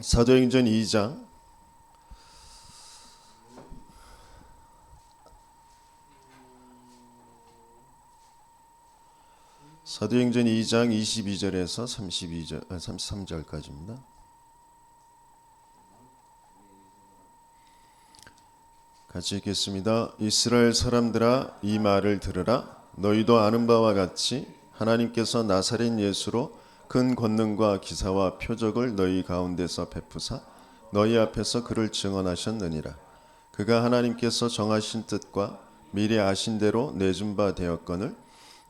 사도행전 2장 사도행전 2장 22절에서 33절까지입니다. 같이 읽겠습니다. 이스라엘 사람들아, 이 말을 들으라. 너희도 아는 바와 같이 하나님께서 나사렛 예수로 큰 권능과 기사와 표적을 너희 가운데서 베푸사 너희 앞에서 그를 증언하셨느니라. 그가 하나님께서 정하신 뜻과 미리 아신 대로 내준 바 되었거늘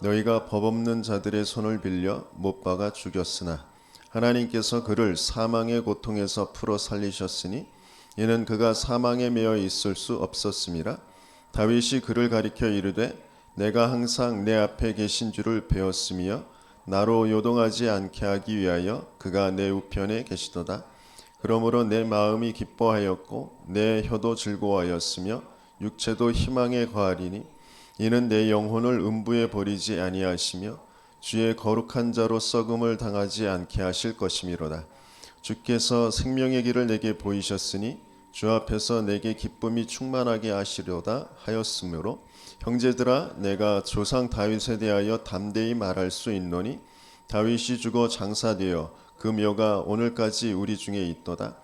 너희가 법 없는 자들의 손을 빌려 못 박아 죽였으나 하나님께서 그를 사망의 고통에서 풀어 살리셨으니 이는 그가 사망에 매여 있을 수 없었음이라. 다윗이 그를 가리켜 이르되 내가 항상 내 앞에 계신 줄을 배웠으며 나로 요동하지 않게 하기 위하여 그가 내 우편에 계시도다. 그러므로 내 마음이 기뻐하였고 내 혀도 즐거워하였으며 육체도 희망에 거하리니 이는 내 영혼을 음부에 버리지 아니하시며 주의 거룩한 자로 썩음을 당하지 않게 하실 것이미로다. 주께서 생명의 길을 내게 보이셨으니 주 앞에서 내게 기쁨이 충만하게 하시려다 하였으므로 형제들아, 내가 조상 다윗에 대하여 담대히 말할 수 있노니 다윗이 죽어 장사되어 그 묘가 오늘까지 우리 중에 있도다.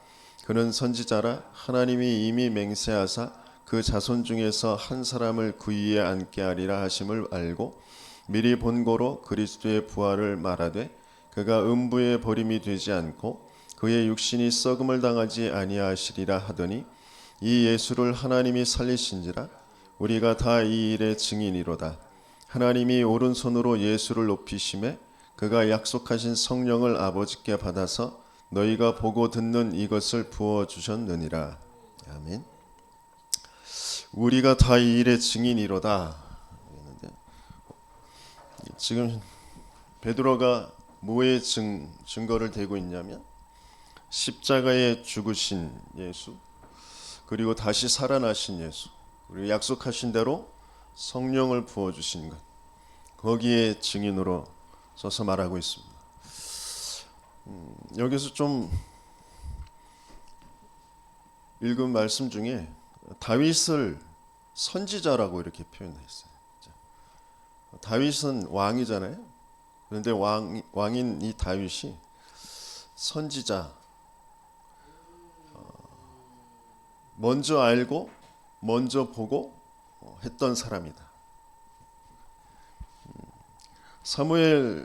그는 선지자라. 하나님이 이미 맹세하사 그 자손 중에서 한 사람을 그 위에 앉게 하리라 하심을 알고 미리 본고로 그리스도의 부활을 말하되 그가 음부에 버림이 되지 않고 그의 육신이 썩음을 당하지 아니하시리라 하더니 이 예수를 하나님이 살리신지라. 우리가 다 이 일의 증인이로다. 하나님이 오른손으로 예수를 높이심에 그가 약속하신 성령을 아버지께 받아서 너희가 보고 듣는 이것을 부어주셨느니라. 아멘. 우리가 다 이 일의 증인이로다. 지금 베드로가 뭐의 증거를 대고 있냐면 십자가에 죽으신 예수, 그리고 다시 살아나신 예수, 그리고 약속하신 대로 성령을 부어주신 것, 거기에 증인으로 서서 말하고 있습니다. 여기서 좀 읽은 말씀 중에 다윗을 선지자라고 이렇게 표현했어요. 다윗은 왕이잖아요. 그런데 왕인 이 다윗이 선지자, 먼저 알고 먼저 보고 했던 사람이다. 사무엘에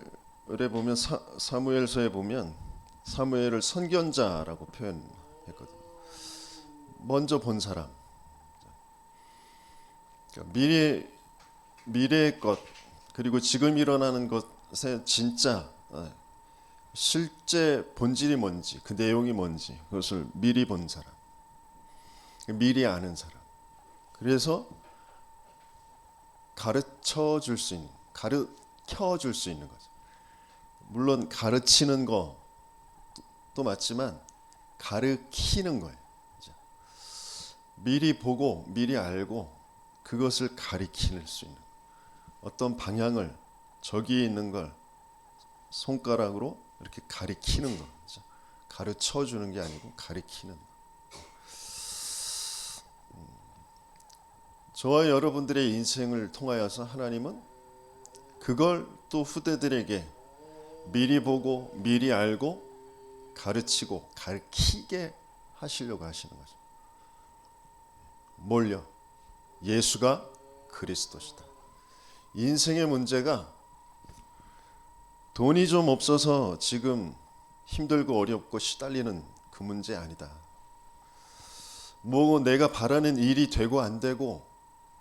보면 사무엘서에 보면 사무엘을 선견자라고 표현했거든요. 먼저 본 사람. 그러니까 미래의 것, 그리고 지금 일어나는 것의 진짜 실제 본질이 뭔지, 그 내용이 뭔지 그것을 미리 본 사람, 미리 아는 사람. 그래서 가르쳐 줄 수 있는, 가르쳐 줄 수 있는 거죠. 물론 가르치는 것도 맞지만 가르치는 거예요. 미리 보고 미리 알고 그것을 가리킬 수 있는, 어떤 방향을, 저기 있는 걸 손가락으로 이렇게 가리키는 거, 가르쳐 주는 게 아니고 가리키는 거. 저와 여러분들의 인생을 통하여서 하나님은 그걸 또 후대들에게 미리 보고 미리 알고 가르치고 가르치게 하시려고 하시는 거죠. 뭘요? 예수가 그리스도시다. 인생의 문제가 돈이 좀 없어서 지금 힘들고 어렵고 시달리는 그 문제 아니다. 뭐 내가 바라는 일이 되고 안 되고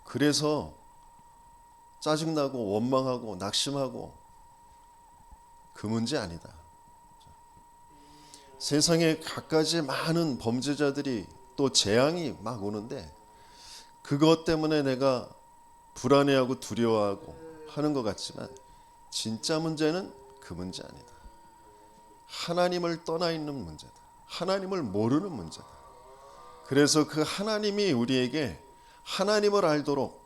그래서 짜증나고 원망하고 낙심하고 그 문제 아니다. 세상에 갖가지 많은 범죄자들이 또 재앙이 막 오는데 그것 때문에 내가 불안해하고 두려워하고 하는 것 같지만 진짜 문제는 그 문제 아니다. 하나님을 떠나 있는 문제다. 하나님을 모르는 문제다. 그래서 그 하나님이 우리에게 하나님을 알도록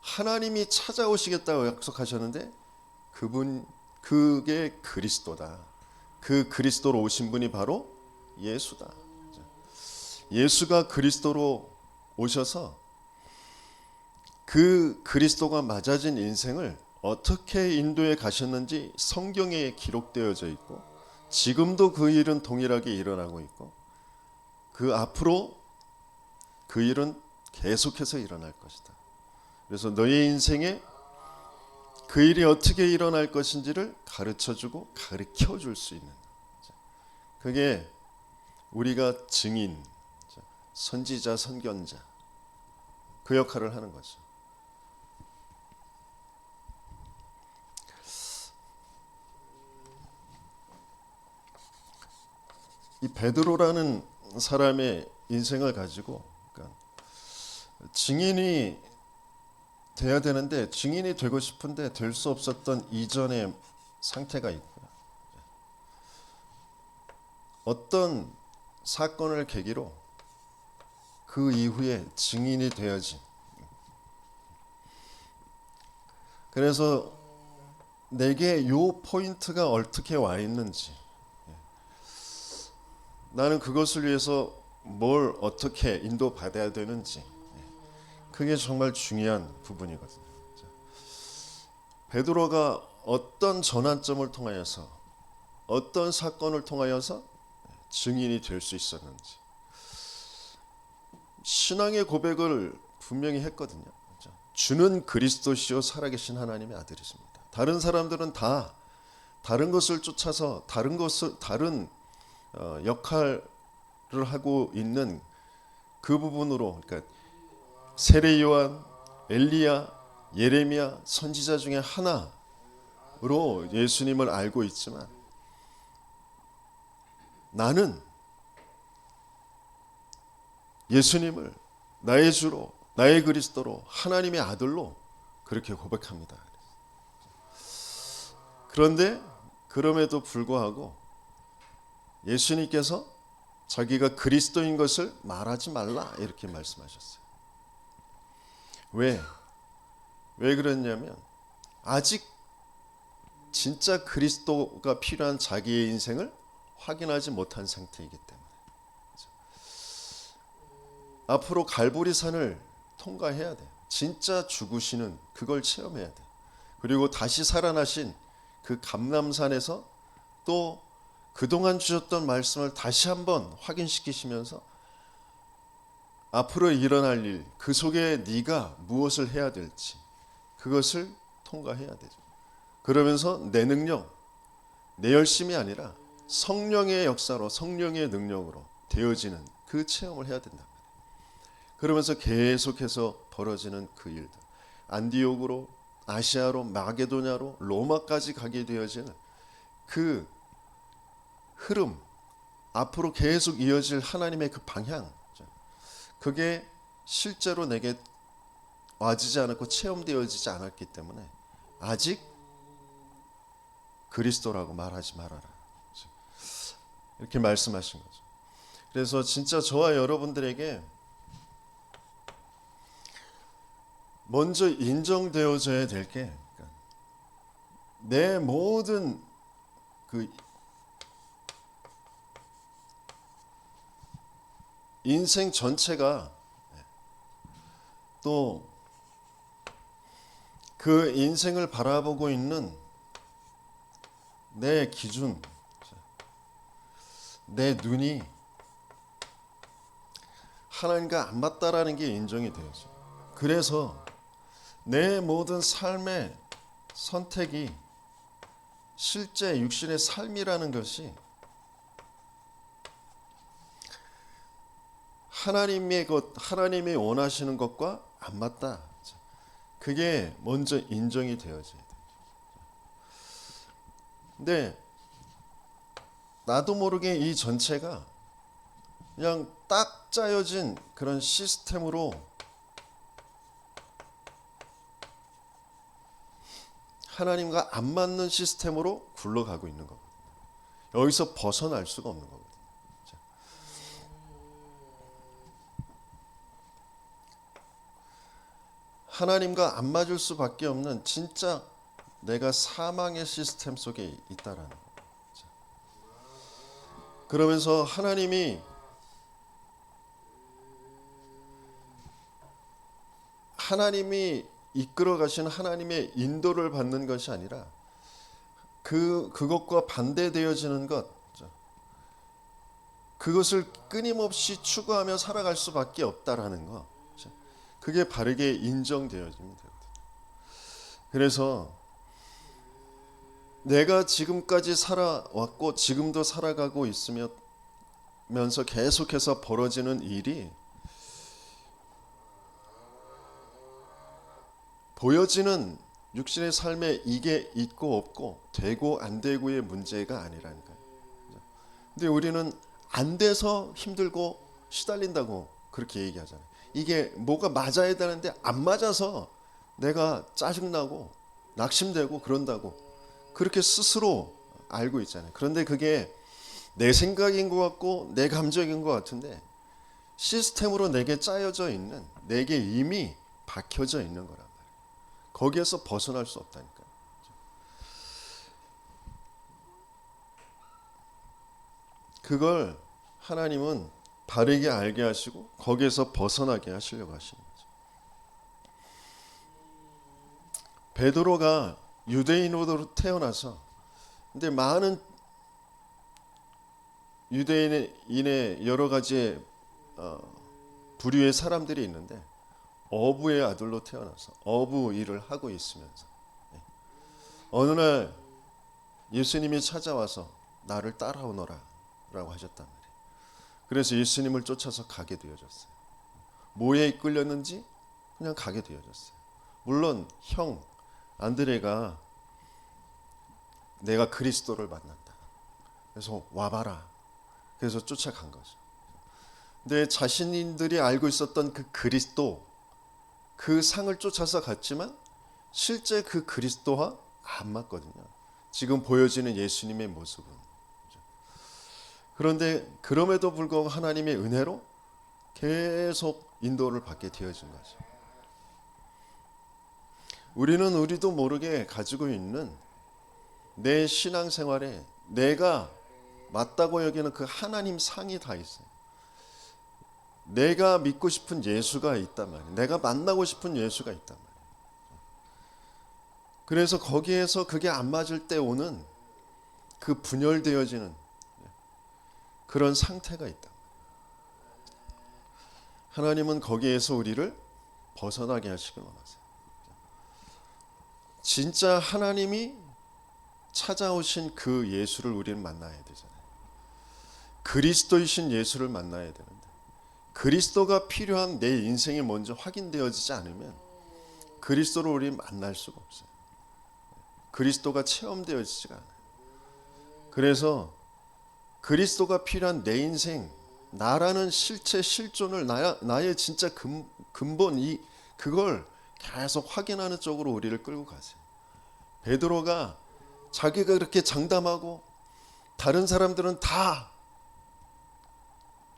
하나님이 찾아오시겠다고 약속하셨는데 그게 그리스도다. 그 그리스도로 오신 분이 바로 예수다. 예수가 그리스도로 오셔서 그 그리스도가 맞아진 인생을 어떻게 인도해 가셨는지 성경에 기록되어져 있고, 지금도 그 일은 동일하게 일어나고 있고, 그 앞으로 그 일은 계속해서 일어날 것이다. 그래서 너의 인생에 그 일이 어떻게 일어날 것인지를 가르쳐주고 가르쳐줄 수 있는, 그게 우리가 증인, 선지자, 선견자, 그 역할을 하는 거죠. 이 베드로라는 사람의 인생을 가지고, 그러니까 증인이 돼야 되는데 증인이 되고 싶은데 될 수 없었던 이전의 상태가 있고요. 어떤 사건을 계기로 그 이후에 증인이 되어진, 그래서 내게 요 포인트가 어떻게 와 있는지, 나는 그것을 위해서 뭘 어떻게 인도받아야 되는지, 그게 정말 중요한 부분이거든요. 베드로가 어떤 전환점을 통하여서, 어떤 사건을 통하여서 증인이 될 수 있었는지, 신앙의 고백을 분명히 했거든요. 주는 그리스도시요 살아계신 하나님의 아들이십니다. 다른 사람들은 다 다른 것을 쫓아서 다른 역할을 하고 있는 그 부분으로, 그러니까 세례 요한, 엘리야, 예레미야 선지자 중에 하나로 예수님을 알고 있지만, 나는 예수님을 나의 주로, 나의 그리스도로, 하나님의 아들로 그렇게 고백합니다. 그런데 그럼에도 불구하고 예수님께서 자기가 그리스도인 것을 말하지 말라 이렇게 말씀하셨어요. 왜 그랬냐면, 아직 진짜 그리스도가 필요한 자기의 인생을 확인하지 못한 상태이기 때문에, 앞으로 갈보리산을 통과해야 돼. 진짜 죽으시는 그걸 체험해야 돼. 그리고 다시 살아나신 그 감람산에서 또 그동안 주셨던 말씀을 다시 한번 확인시키시면서 앞으로 일어날 일, 그 속에 네가 무엇을 해야 될지 그것을 통과해야 되죠. 그러면서 내 능력, 내 열심이 아니라 성령의 역사로, 성령의 능력으로 되어지는 그 체험을 해야 된다. 그러면서 계속해서 벌어지는 그 일들, 안디옥으로, 아시아로, 마게도냐로, 로마까지 가게 되어지는 그 흐름, 앞으로 계속 이어질 하나님의 그 방향, 그게 실제로 내게 와지지 않았고 체험되어지지 않았기 때문에 아직 그리스도라고 말하지 말아라, 이렇게 말씀하신 거죠. 그래서 진짜 저와 여러분들에게 먼저 인정되어져야 될 게, 내 모든 그 인생 전체가, 또 그 인생을 바라보고 있는 내 기준, 내 눈이 하나님과 안 맞다라는 게 인정이 되어져. 그래서 내 모든 삶의 선택이 실제 육신의 삶이라는 것이 하나님이 원하시는 것과 안 맞다, 그게 먼저 인정이 되어져야 돼요. 근데 나도 모르게 이 전체가 그냥 딱 짜여진 그런 시스템으로 하나님과 안 맞는 시스템으로 굴러가고 있는 거거든요. 여기서 벗어날 수가 없는 거거든요. 하나님과 안 맞을 수밖에 없는, 진짜 내가 사망의 시스템 속에 있다라는 거예요. 그러면서 하나님이 이끌어 가신 하나님의 인도를 받는 것이 아니라 그것과 반대되어지는 것, 그것을 끊임없이 추구하며 살아갈 수밖에 없다라는 거, 그게 바르게 인정되어집니다. 그래서 내가 지금까지 살아왔고 지금도 살아가고 있으면서 계속해서 벌어지는 일이 보여지는 육신의 삶에 이게 있고 없고 되고 안 되고의 문제가 아니라니까요. 근데 우리는 안 돼서 힘들고 시달린다고 그렇게 얘기하잖아요. 이게 뭐가 맞아야 되는데 안 맞아서 내가 짜증나고 낙심되고 그런다고 그렇게 스스로 알고 있잖아요. 그런데 그게 내 생각인 것 같고 내 감정인 것 같은데 시스템으로 내게 짜여져 있는, 내게 이미 박혀져 있는 거란 말이에요. 거기에서 벗어날 수 없다니까요. 그걸 하나님은 바르게 알게 하시고 거기에서 벗어나게 하시려고 하시는 거죠. 베드로가 유대인으로 태어나서, 근데 많은 유대인의 여러 가지 부류의 사람들이 있는데 어부의 아들로 태어나서 어부 일을 하고 있으면서 어느 날 예수님이 찾아와서 나를 따라오너라 라고 하셨단 말이에요. 그래서 예수님을 쫓아서 가게 되어졌어요. 뭐에 이끌렸는지 그냥 가게 되어졌어요. 물론 형 안드레가 내가 그리스도를 만났다, 그래서 와봐라, 그래서 쫓아간 거죠. 근데 자신들이 알고 있었던 그 그리스도, 그 상을 쫓아서 갔지만 실제 그 그리스도와 안 맞거든요. 지금 보여지는 예수님의 모습은. 그런데 그럼에도 불구하고 하나님의 은혜로 계속 인도를 받게 되어진 거죠. 우리도 모르게 가지고 있는 내 신앙생활에 내가 맞다고 여기는 그 하나님 상이 다 있어요. 내가 믿고 싶은 예수가 있단 말이에요. 내가 만나고 싶은 예수가 있단 말이에요. 그래서 거기에서 그게 안 맞을 때 오는 그 분열되어지는 그런 상태가 있다. 하나님은 거기에서 우리를 벗어나게 하시길 원하세요. 진짜 하나님이 찾아오신 그 예수를 우리는 만나야 되잖아요. 그리스도이신 예수를 만나야 되는데 그리스도가 필요한 내 인생이 먼저 확인되어지지 않으면 그리스도를 우리 만날 수가 없어요. 그리스도가 체험되어지지가 않아요. 그래서 그리스도가 필요한 내 인생, 나라는 실체 실존을 나의 진짜 근본 그걸 계속 확인하는 쪽으로 우리를 끌고 가세요. 베드로가 자기가 그렇게 장담하고 다른 사람들은 다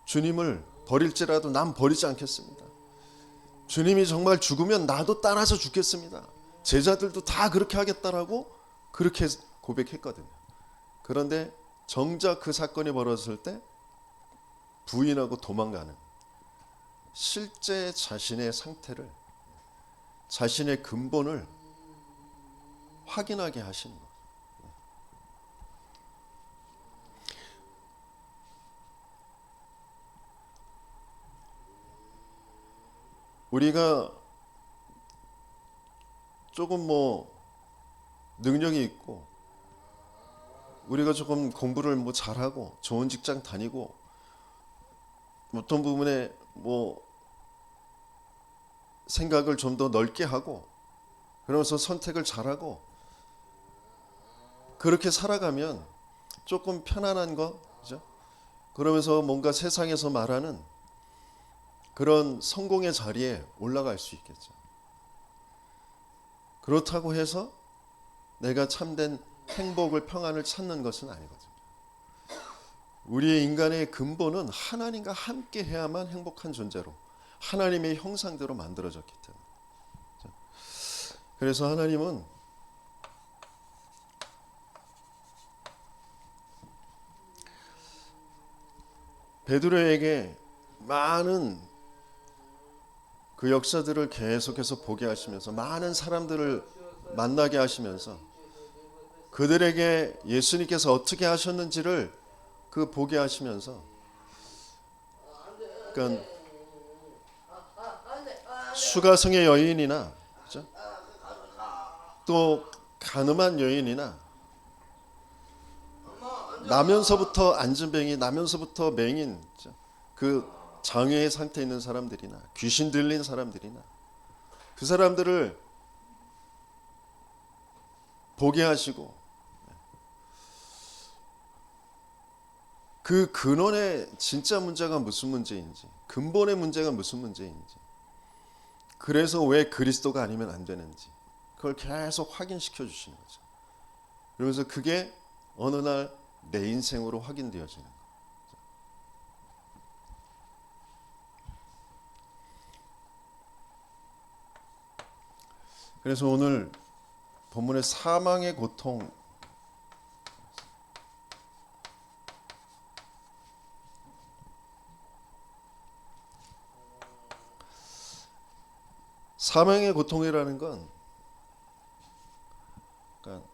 주님을 버릴지라도 난 버리지 않겠습니다. 주님이 정말 죽으면 나도 따라서 죽겠습니다. 제자들도 다 그렇게 하겠다라고 그렇게 고백했거든요. 그런데 정작 그 사건이 벌어졌을 때 부인하고 도망가는, 실제 자신의 상태를, 자신의 근본을 확인하게 하시는 것. 우리가 조금 능력이 있고 우리가 조금 공부를 잘하고 좋은 직장 다니고 어떤 부분에 생각을 좀 더 넓게 하고 그러면서 선택을 잘하고 그렇게 살아가면 조금 편안한 거, 그죠? 그러면서 뭔가 세상에서 말하는 그런 성공의 자리에 올라갈 수 있겠죠. 그렇다고 해서 내가 참된 행복을, 평안을 찾는 것은 아니거든요. 우리의 인간의 근본은 하나님과 함께 해야만 행복한 존재로, 하나님의 형상대로 만들어졌기 때문에. 그래서 하나님은 베드로에게 많은 그 역사들을 계속해서 보게 하시면서 많은 사람들을 만나게 하시면서 그들에게 예수님께서 어떻게 하셨는지를 그 보게 하시면서, 그러니까 수가성의 여인이나, 그렇죠? 또 가늠한 여인이나, 나면서부터 안진뱅이, 나면서부터 맹인, 그렇죠? 그 장애의 상태에 있는 사람들이나 귀신 들린 사람들이나 그 사람들을 보게 하시고 그 근원의 진짜 문제가 무슨 문제인지, 근본의 문제가 무슨 문제인지, 그래서 왜 그리스도가 아니면 안 되는지 그걸 계속 확인시켜 주시는 거죠. 그러면서 그게 어느 날 내 인생으로 확인되어지는 거예요. 그래서 오늘 본문의 사망의 고통, 사망의 고통이라는 건, 그러니까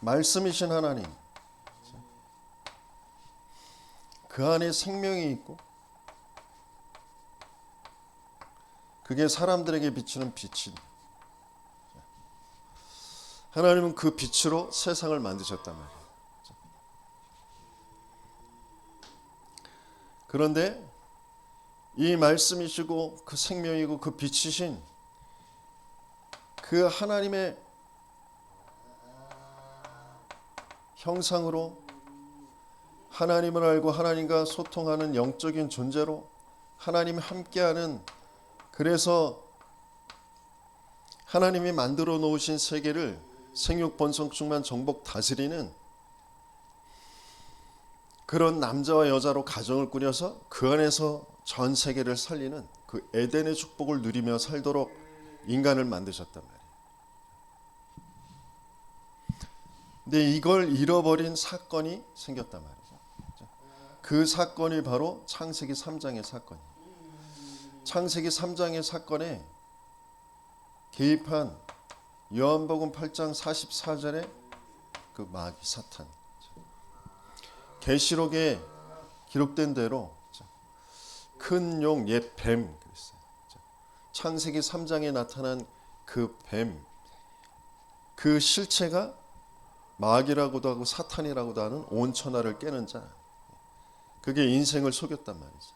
말씀이신 하나님, 그 안에 생명이 있고 그게 사람들에게 비추는 빛이, 하나님은 그 빛으로 세상을 만드셨단 말이에요. 그런데 이 말씀이시고 그 생명이고 그 빛이신 그 하나님의 형상으로 하나님을 알고 하나님과 소통하는 영적인 존재로 하나님이 함께하는, 그래서 하나님이 만들어 놓으신 세계를 생육 번성 충만 정복 다스리는 그런 남자와 여자로 가정을 꾸려서 그 안에서 전 세계를 살리는 그 에덴의 축복을 누리며 살도록 인간을 만드셨단 말이에요. 근데 이걸 잃어버린 사건이 생겼단 말이죠. 그 사건이 바로 창세기 3장의 사건이에요. 창세기 3장의 사건에 개입한 요한복음 8장 44절에 그 마귀 사탄, 계시록에 기록된 대로 큰 용 옛 뱀 그랬어요. 창세기 3장에 나타난 그 뱀, 그 실체가 마귀라고도 하고 사탄이라고도 하는 온 천하를 깨는 자, 그게 인생을 속였단 말이죠.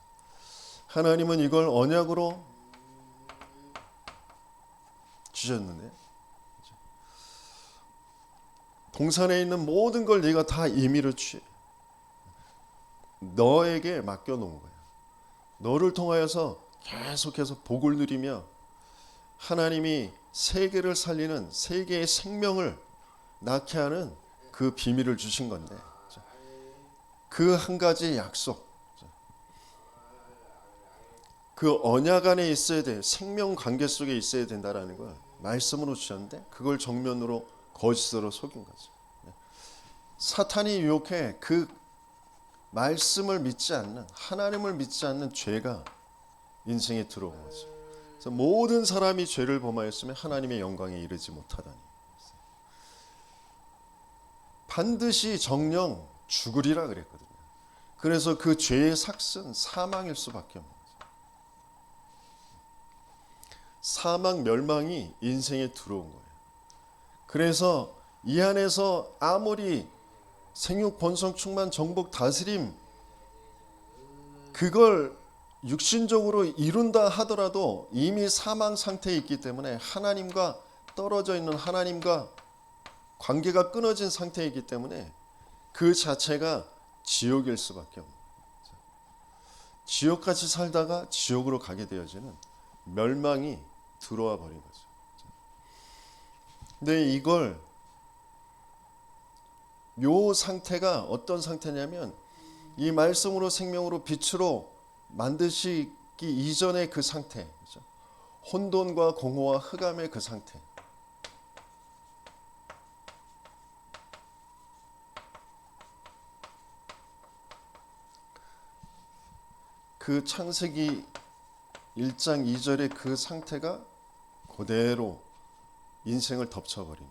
하나님은 이걸 언약으로 주셨는데, 동산에 있는 모든 걸 네가 다 임의로 취해, 너에게 맡겨놓은 거야. 너를 통하여서 계속해서 복을 누리며 하나님이 세계를 살리는, 세계의 생명을 낳게 하는 그 비밀을 주신 건데, 그 한 가지 약속, 그 언약 안에 있어야 돼, 생명 관계 속에 있어야 된다라는 걸 말씀으로 주셨는데 그걸 정면으로 거짓으로 속인 거죠. 사탄이 유혹해 그 말씀을 믿지 않는, 하나님을 믿지 않는 죄가 인생에 들어온 거죠. 그래서 모든 사람이 죄를 범하였으면 하나님의 영광에 이르지 못하다니, 반드시 정령 죽으리라 그랬거든요. 그래서 그 죄의 삭은 사망일 수밖에 없는 거죠. 사망 멸망이 인생에 들어온 거예요. 그래서 이 안에서 아무리 생육 번성 충만 정복 다스림 그걸 육신적으로 이룬다 하더라도 이미 사망 상태에 있기 때문에 하나님과 떨어져 있는, 하나님과 관계가 끊어진 상태에 있기 때문에 그 자체가 지옥일 수밖에 없는 거죠. 지옥같이 살다가 지옥으로 가게 되어지는 멸망이 들어와 버린 거죠. 근데 이걸, 요 상태가 어떤 상태냐면 이 말씀으로 생명으로 빛으로 만드시기 이전의 그 상태, 그렇죠? 혼돈과 공허와 흑암의 그 상태. 그 창세기 1장 2절의 그 상태가 그대로 인생을 덮쳐버린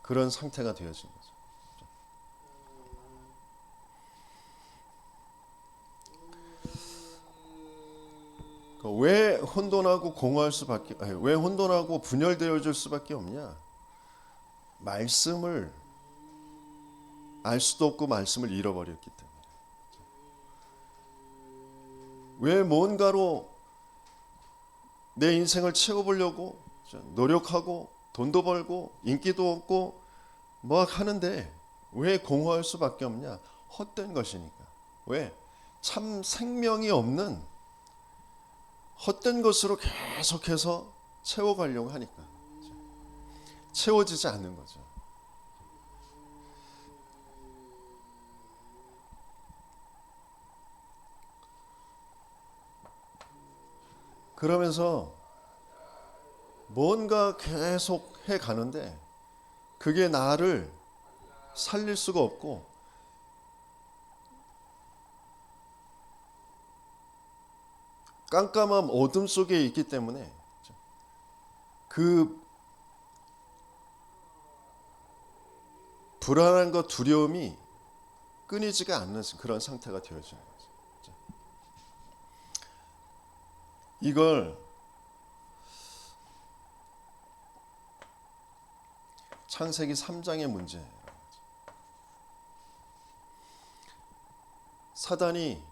그런 상태가 되어진 거죠. 왜 혼돈하고 공허할 수밖에, 왜 혼돈하고 분열되어질 수밖에 없냐? 말씀을 알 수도 없고 말씀을 잃어버렸기 때문에. 왜 뭔가로 내 인생을 채워보려고 노력하고 돈도 벌고 인기도 얻고 뭐 하는데 왜 공허할 수밖에 없냐? 헛된 것이니까. 왜? 참 생명이 없는 헛된 것으로 계속해서 채워가려고 하니까 채워지지 않는 거죠. 그러면서 뭔가 계속 해 가는데 그게 나를 살릴 수가 없고 깜깜한 어둠 속에 있기 때문에 그 불안함과 두려움이 끊이지가 않는 그런 상태가 되어지는 거죠. 이걸 창세기 3장의 문제예요. 사단이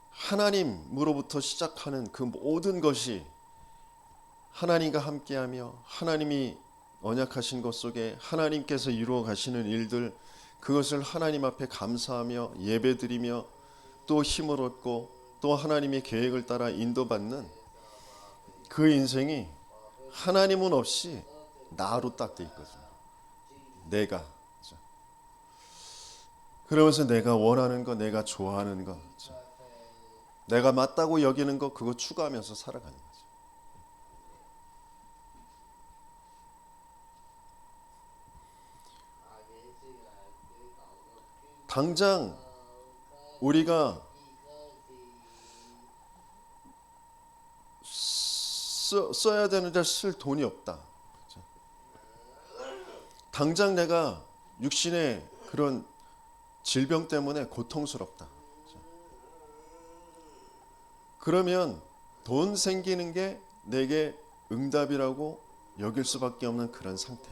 하나님으로부터 시작하는 그 모든 것이 하나님과 함께하며 하나님이 언약하신 것 속에 하나님께서 이루어 가시는 일들, 그것을 하나님 앞에 감사하며 예배드리며 또 힘을 얻고 또 하나님의 계획을 따라 인도받는 그 인생이 하나님은 없이 나로 딱 돼 있거든요. 내가. 그러면서 내가 원하는 거, 내가 좋아하는 거, 내가 맞다고 여기는 거, 그거 추구하면서 살아가는 거죠. 당장 우리가 써야 되는데 쓸 돈이 없다. 당장 내가 육신의 그런 질병 때문에 고통스럽다. 그러면 돈 생기는 게 내게 응답이라고 여길 수밖에 없는 그런 상태.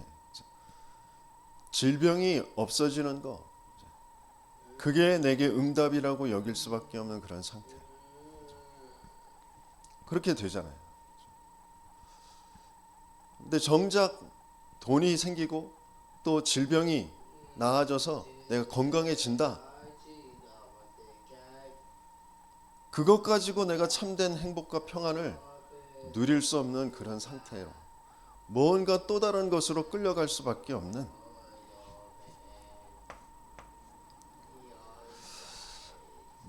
질병이 없어지는 거, 그게 내게 응답이라고 여길 수밖에 없는 그런 상태. 그렇게 되잖아요. 근데 정작 돈이 생기고 또 질병이 나아져서 내가 건강해진다. 그것 가지고 내가 참된 행복과 평안을 누릴 수 없는 그런 상태예요. 뭔가 또 다른 것으로 끌려갈 수밖에 없는,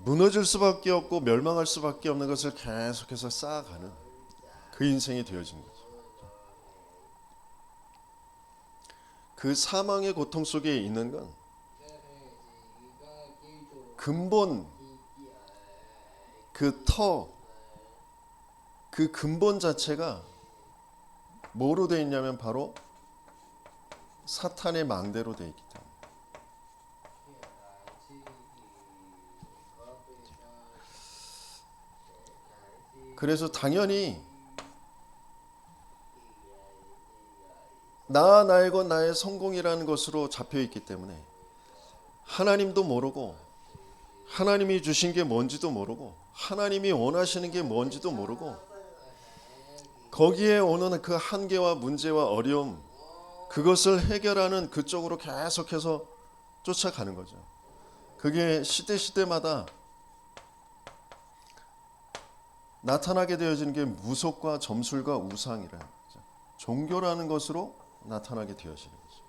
무너질 수밖에 없고 멸망할 수밖에 없는 것을 계속해서 쌓아가는 그 인생이 되어진 거죠. 그 사망의 고통 속에 있는 건 근본, 그 근본 자체가 뭐로 되어 있냐면 바로 사탄의 망대로 되어 있기 때문에. 그래서 당연히 나의 것, 나의 성공이라는 것으로 잡혀있기 때문에 하나님도 모르고 하나님이 주신 게 뭔지도 모르고 하나님이 원하시는 게 뭔지도 모르고 거기에 오는 그 한계와 문제와 어려움, 그것을 해결하는 그쪽으로 계속해서 쫓아가는 거죠. 그게 시대마다 나타나게 되어지는 게 무속과 점술과 우상이라는 거죠. 종교라는 것으로 나타나게 되어지는 거죠.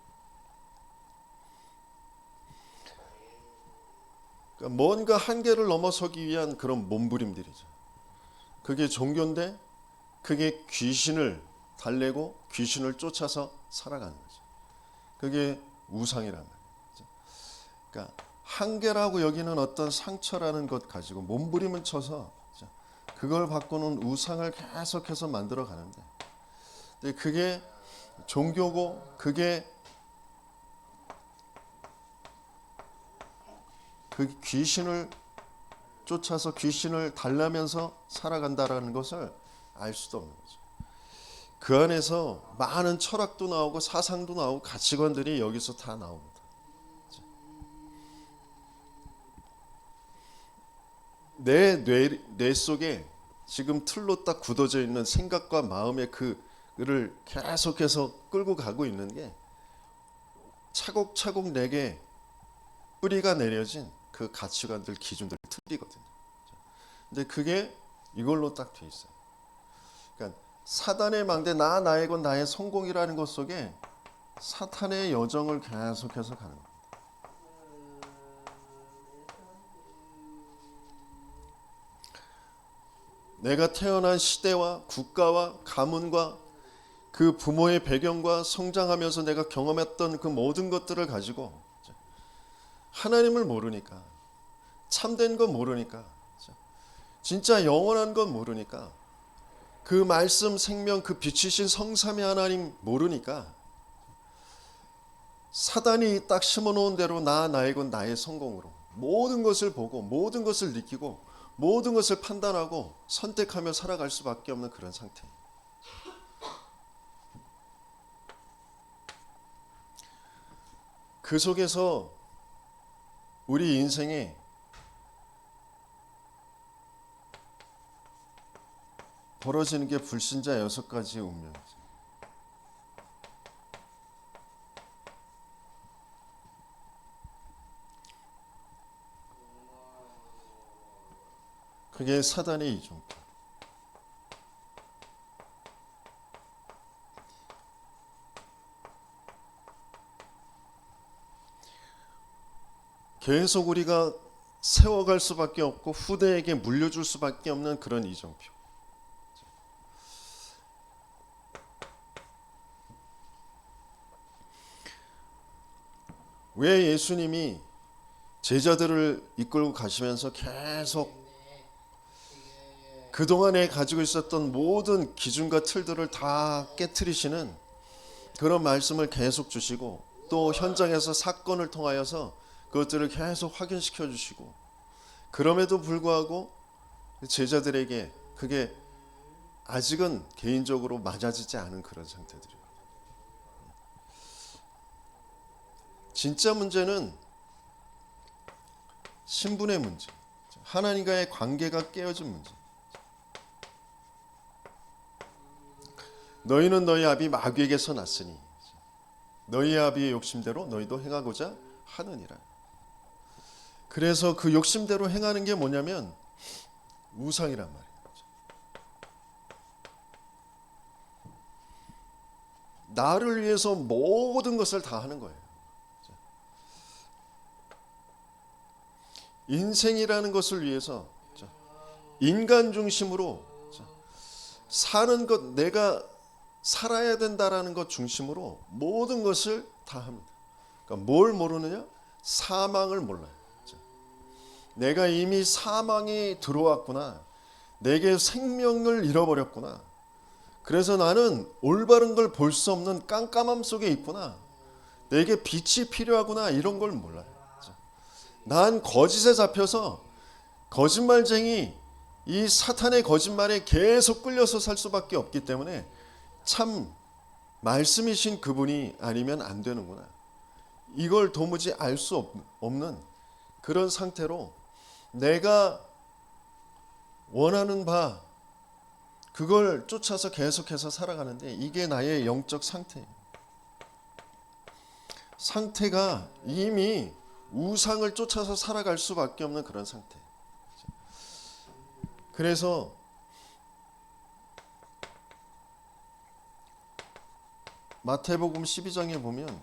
그러니까 뭔가 한계를 넘어서기 위한 그런 몸부림들이죠. 그게 종교인데 그게 귀신을 달래고 귀신을 쫓아서 살아가는 거죠. 그게 우상이란 말이죠. 그러니까 한계라고 여기는 어떤 상처라는 것 가지고 몸부림을 쳐서 그걸 바꾸는 우상을 계속해서 만들어 가는데, 근데 그게 종교고 그게 그 귀신을 쫓아서 귀신을 달래면서 살아간다라는 것을 알 수도 없는 거죠. 그 안에서 많은 철학도 나오고 사상도 나오고 가치관들이 여기서 다 나옵니다. 내 속에 지금 틀로 딱 굳어져 있는 생각과 마음의 그를 계속해서 끌고 가고 있는 게 차곡차곡 내게 뿌리가 내려진 그 가치관들, 기준들, 틀이거든요. 근데 그게 이걸로 딱 돼 있어요. 그러니까 사단의 망대, 나의 것, 나의 성공이라는 것 속에 사탄의 여정을 계속해서 가는 거예요. 내가 태어난 시대와 국가와 가문과 그 부모의 배경과 성장하면서 내가 경험했던 그 모든 것들을 가지고 하나님을 모르니까, 참된 건 모르니까, 진짜 영원한 건 모르니까, 그 말씀 생명 그 빛이신 성삼위 하나님 모르니까 사단이 딱 심어놓은 대로 나의 건 나의 성공으로 모든 것을 보고 모든 것을 느끼고 모든 것을 판단하고 선택하며 살아갈 수밖에 없는 그런 상태. 그 속에서 우리 인생에 벌어지는 게 불신자 6가지의 운명이죠. 그게 사단의 이중표. 계속 우리가 세워갈 수밖에 없고 후대에게 물려줄 수밖에 없는 그런 이정표. 왜 예수님이 제자들을 이끌고 가시면서 계속 그동안에 가지고 있었던 모든 기준과 틀들을 다 깨트리시는 그런 말씀을 계속 주시고, 또 현장에서 사건을 통하여서 그것들을 계속 확인시켜 주시고, 그럼에도 불구하고 제자들에게 그게 아직은 개인적으로 맞아지지 않은 그런 상태들이에요. 진짜 문제는 신분의 문제, 하나님과의 관계가 깨어진 문제. 너희는 너희 아비 마귀에게서 났으니 너희 아비의 욕심대로 너희도 행하고자 하느니라. 그래서 그 욕심대로 행하는 게 뭐냐면 우상이란 말이에요. 나를 위해서 모든 것을 다 하는 거예요. 인생이라는 것을 위해서 인간 중심으로 사는 것, 내가 살아야 된다라는 것 중심으로 모든 것을 다 합니다. 그러니까 뭘 모르느냐? 사망을 몰라요. 내가 이미 사망이 들어왔구나. 내게 생명을 잃어버렸구나. 그래서 나는 올바른 걸 볼 수 없는 깜깜함 속에 있구나. 내게 빛이 필요하구나. 이런 걸 몰라요. 난 거짓에 잡혀서 거짓말쟁이, 이 사탄의 거짓말에 계속 끌려서 살 수밖에 없기 때문에 참 말씀이신 그분이 아니면 안 되는구나. 이걸 도무지 알 수 없는 그런 상태로 내가 원하는 바 그걸 쫓아서 계속해서 살아가는데, 이게 나의 영적 상태가 이미 우상을 쫓아서 살아갈 수밖에 없는 그런 상태. 그래서 마태복음 12장에 보면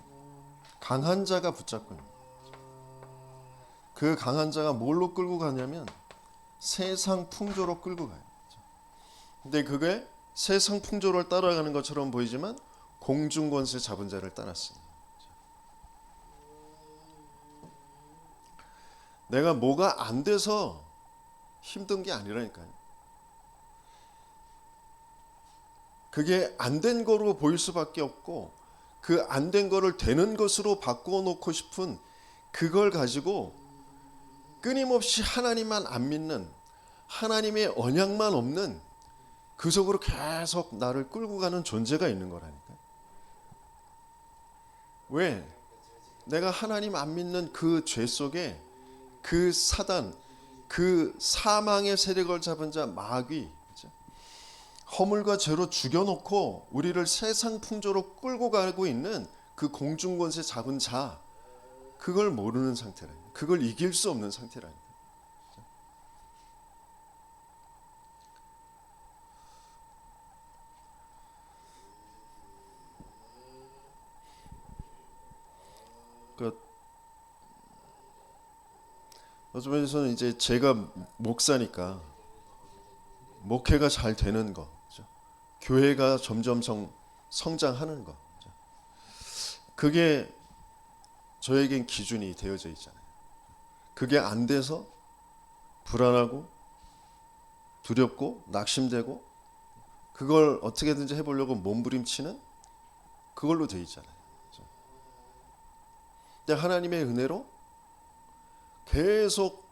강한 자가 붙잡고 있는, 그 강한 자가 뭘로 끌고 가냐면 세상 풍조로 끌고 가요. 근데 그게 세상 풍조를 따라가는 것처럼 보이지만 공중 권세 잡은 자를 따랐습니다. 내가 뭐가 안 돼서 힘든 게 아니라니까요. 그게 안 된 거로 보일 수밖에 없고 그 안 된 거를 되는 것으로 바꾸어 놓고 싶은 그걸 가지고 끊임없이 하나님만 안 믿는, 하나님의 언약만 없는 그 속으로 계속 나를 끌고 가는 존재가 있는 거라니까요. 왜? 내가 하나님 안 믿는 그 죄 속에 그 사단, 그 사망의 세력을 잡은 자 마귀, 허물과 죄로 죽여놓고 우리를 세상 풍조로 끌고 가고 있는 그 공중권세 잡은 자, 그걸 모르는 상태라. 그걸 이길 수 없는 상태라니까. 그 요즘에서는 이제 제가 목사니까 목회가 잘 되는 거, 교회가 점점 성장하는 거, 그게 저에겐 기준이 되어져 있잖아요. 그게 안 돼서 불안하고 두렵고 낙심되고 그걸 어떻게든지 해보려고 몸부림치는 그걸로 되어 있잖아요. 근데 하나님의 은혜로 계속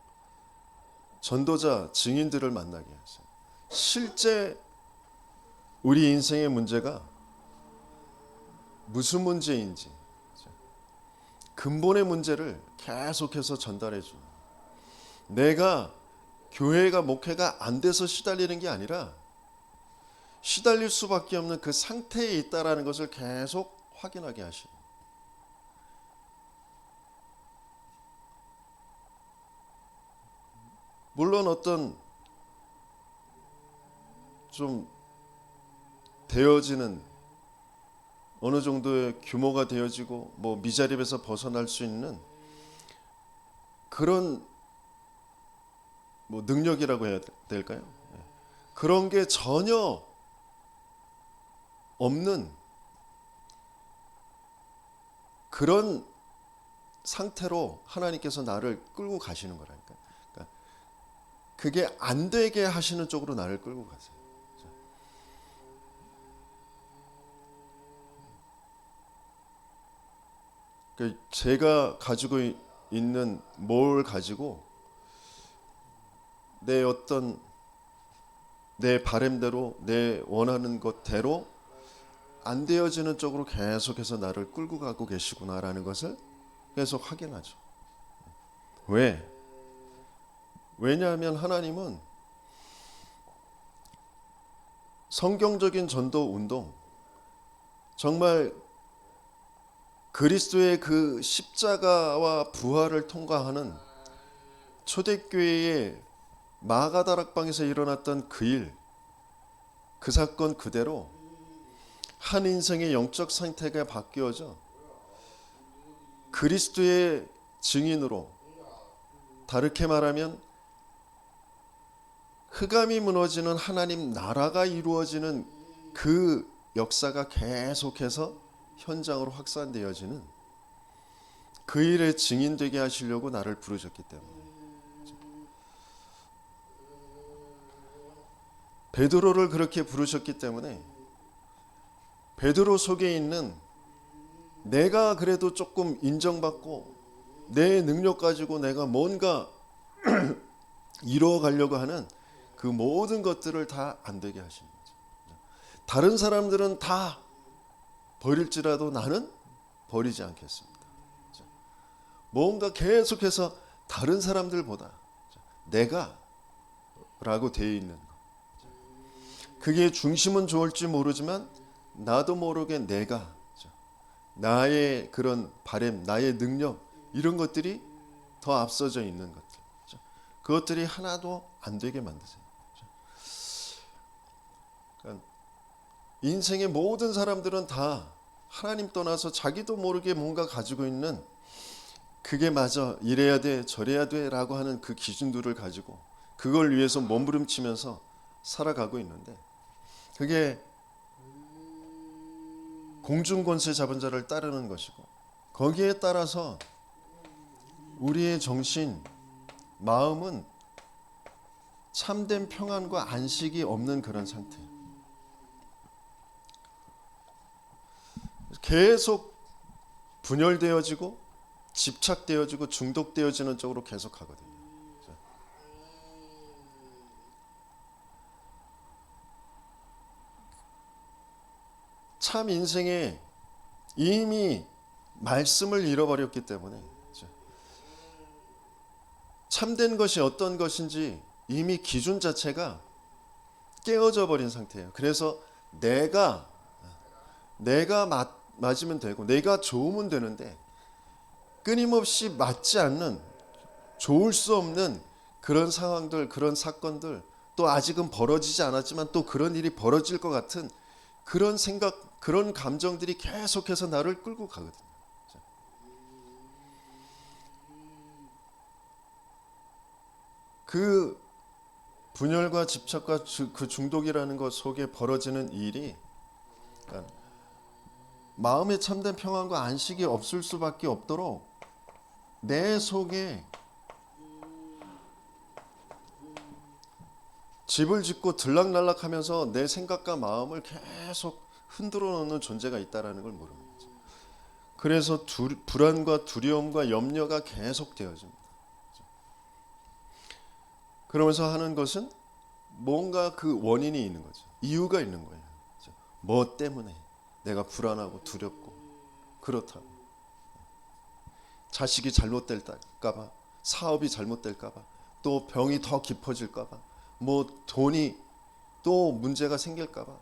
전도자, 증인들을 만나게 하세요. 실제 우리 인생의 문제가 무슨 문제인지 근본의 문제를 계속해서 전달해 주는, 내가 교회가 목회가 안 돼서 시달리는 게 아니라 시달릴 수밖에 없는 그 상태에 있다라는 것을 계속 확인하게 하시는. 물론 어떤 좀 되어지는 어느 정도의 규모가 되어지고 뭐 미자립에서 벗어날 수 있는 그런 뭐 능력이라고 해야 될까요? 그런 게 전혀 없는 그런 상태로 하나님께서 나를 끌고 가시는 거라니까. 그러니까 그게 안 되게 하시는 쪽으로 나를 끌고 가세요. 제가 가지고 있는 뭘 가지고 내 어떤 내 바램대로 내 원하는 것대로 안 되어지는 쪽으로 계속해서 나를 끌고 가고 계시구나라는 것을 계속 확인하죠. 왜? 왜냐하면 하나님은 성경적인 전도 운동, 정말 그리스도의 그 십자가와 부활을 통과하는 초대교회의 마가다락방에서 일어났던 그 일, 그 사건 그대로 한 인생의 영적 상태가 바뀌어져 그리스도의 증인으로, 다르게 말하면 흑암이 무너지는 하나님 나라가 이루어지는 그 역사가 계속해서 현장으로 확산되어지는 그 일의 증인되게 하시려고 나를 부르셨기 때문에. 베드로를 그렇게 부르셨기 때문에 베드로 속에 있는 내가 그래도 조금 인정받고 내 능력 가지고 내가 뭔가 이루어가려고 하는 그 모든 것들을 다 안 되게 하시는 거죠. 다른 사람들은 다 버릴지라도 나는 버리지 않겠습니다. 뭔가 계속해서 다른 사람들보다 내가 라고 되어 있는 것, 그게 중심은 좋을지 모르지만 나도 모르게 내가, 나의 그런 바램, 나의 능력, 이런 것들이 더 앞서져 있는 것들, 그것들이 하나도 안 되게 만드세요. 그러니까 인생의 모든 사람들은 다 하나님 떠나서 자기도 모르게 뭔가 가지고 있는, 그게 맞아, 이래야 돼, 저래야 돼 라고 하는 그 기준들을 가지고 그걸 위해서 몸부림치면서 살아가고 있는데, 그게 공중권세 잡은 자를 따르는 것이고, 거기에 따라서 우리의 정신, 마음은 참된 평안과 안식이 없는 그런 상태예요. 계속 분열되어지고 집착되어지고 중독되어지는 쪽으로 계속 가거든요. 참 인생에 이미 말씀을 잃어버렸기 때문에 참된 것이 어떤 것인지 이미 기준 자체가 깨어져 버린 상태예요. 그래서 내가 맞으면 되고 내가 좋으면 되는데 끊임없이 맞지 않는, 좋을 수 없는 그런 상황들, 그런 사건들, 또 아직은 벌어지지 않았지만 또 그런 일이 벌어질 것 같은 그런 생각, 그런 감정들이 계속해서 나를 끌고 가거든요. 그 분열과 집착과 그 중독이라는 것 속에 벌어지는 일이, 그러니까 마음에 참된 평안과 안식이 없을 수밖에 없도록 내 속에 집을 짓고 들락날락하면서 내 생각과 마음을 계속 흔들어 놓는 존재가 있다는 걸 모르는 거죠. 그래서 불안과 두려움과 염려가 계속 되어집니다. 그러면서 하는 것은 뭔가 그 원인이 있는 거죠. 이유가 있는 거예요. 뭐 때문에 내가 불안하고 두렵고 그렇다고. 자식이 잘못될까봐, 사업이 잘못될까봐, 또 병이 더 깊어질까봐, 뭐 돈이 또 문제가 생길까봐,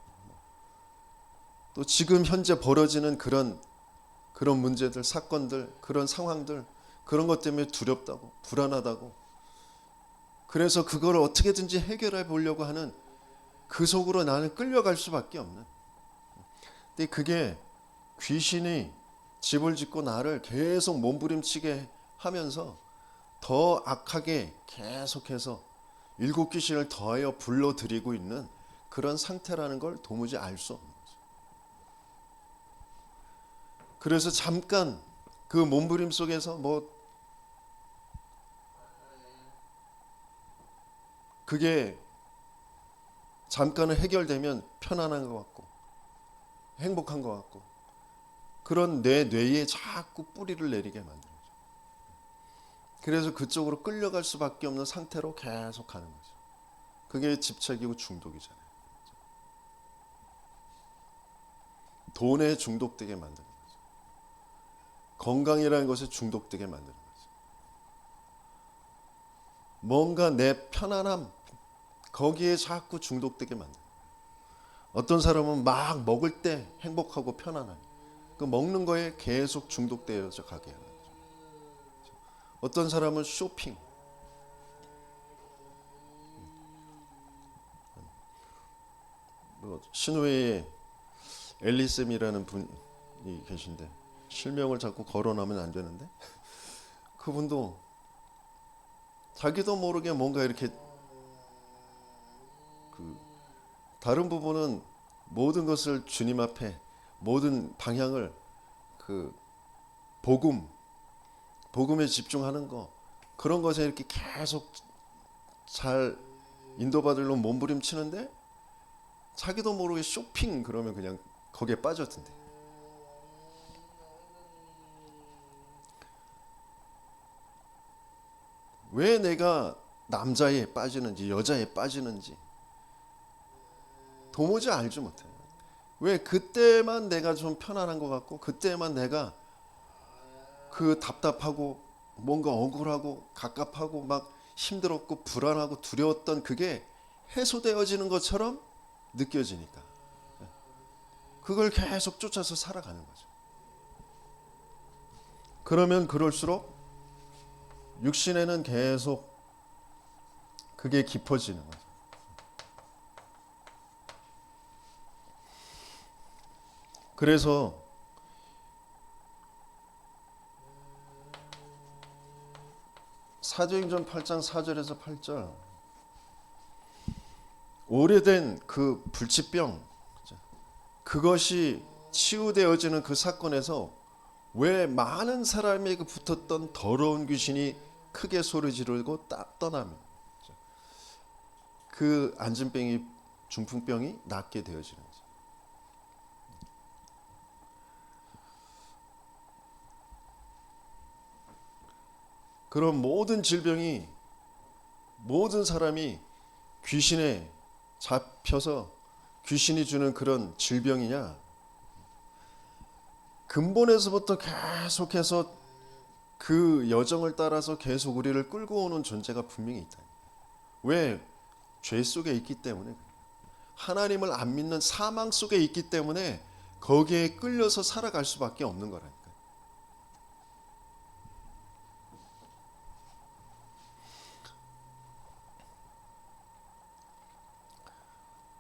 또 지금 현재 벌어지는 그런 문제들, 사건들, 그런 상황들, 그런 것 때문에 두렵다고, 불안하다고. 그래서 그걸 어떻게든지 해결해 보려고 하는 그 속으로 나는 끌려갈 수밖에 없는. 근데 그게 귀신이 집을 짓고 나를 계속 몸부림치게 하면서 더 악하게 계속해서 일곱 귀신을 더하여 불러들이고 있는 그런 상태라는 걸 도무지 알 수 없는 거죠. 그래서 잠깐 그 몸부림 속에서 그게 잠깐은 해결되면 편안한 것 같고 행복한 것 같고, 그런 내 뇌에 자꾸 뿌리를 내리게 만드는 거죠. 그래서 그쪽으로 끌려갈 수밖에 없는 상태로 계속 가는 거죠. 그게 집착이고 중독이잖아요. 돈에 중독되게 만드는 거죠. 건강이라는 것에 중독되게 만드는 거죠. 뭔가 내 편안함, 거기에 자꾸 중독되게 만드는 거예요. 어떤 사람은 막 먹을 때 행복하고 편안해요. 그 먹는 거에 계속 중독되어져 가게 하는 거죠. 어떤 사람은 쇼핑, 신우회에 엘리쌤이라는 분이 계신데 실명을 자꾸 거론하면 안 되는데, 그분도 자기도 모르게 뭔가 이렇게 다른 부분은 모든 것을 주님 앞에, 모든 방향을 복음에 집중하는 거, 그런 것에 이렇게 계속 잘 인도받으려고 몸부림치는데 자기도 모르게 쇼핑 그러면 그냥 거기에 빠졌던데. 왜 내가 남자에 빠지는지 여자에 빠지는지 도무지 알지 못해요. 왜 그때만 내가 좀 편안한 것 같고, 그때만 내가 그 답답하고 뭔가 억울하고 갑갑하고 막 힘들었고 불안하고 두려웠던 그게 해소되어지는 것처럼 느껴지니까 그걸 계속 쫓아서 살아가는 거죠. 그러면 그럴수록 육신에는 계속 그게 깊어지는 거죠. 그래서 사도행전 8장 4절에서 8절, 오래된 그 불치병, 그것이 치유되어지는 그 사건에서 왜 많은 사람에게 붙었던 더러운 귀신이 크게 소리 지르고 딱 떠나면 그 안진병이 중풍병이 낫게 되어지는 거죠. 그런 모든 질병이 모든 사람이 귀신에 잡혀서 귀신이 주는 그런 질병이냐? 근본에서부터 계속해서 그 여정을 따라서 계속 우리를 끌고 오는 존재가 분명히 있다. 왜? 죄 속에 있기 때문에. 하나님을 안 믿는 사망 속에 있기 때문에 거기에 끌려서 살아갈 수밖에 없는 거라니까요.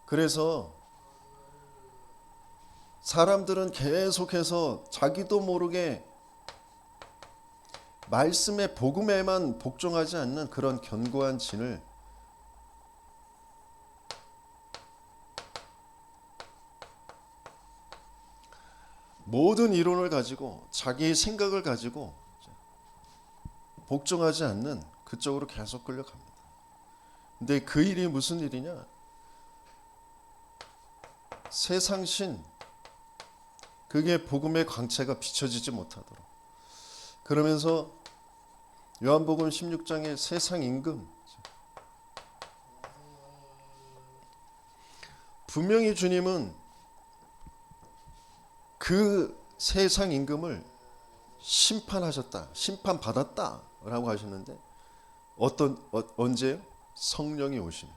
그래서 사람들은 계속해서 자기도 모르게 말씀의 복음에만 복종하지 않는 그런 견고한 진을 모든 이론을 가지고 자기의 생각을 가지고 복종하지 않는 그쪽으로 계속 끌려갑니다. 근데 그 일이 무슨 일이냐? 세상신, 그게 복음의 광채가 비춰지지 못하도록. 그러면서 요한복음 16장의 세상 임금, 분명히 주님은 그 세상 임금을 심판하셨다, 심판받았다라고 하셨는데 언제요? 성령이 오시면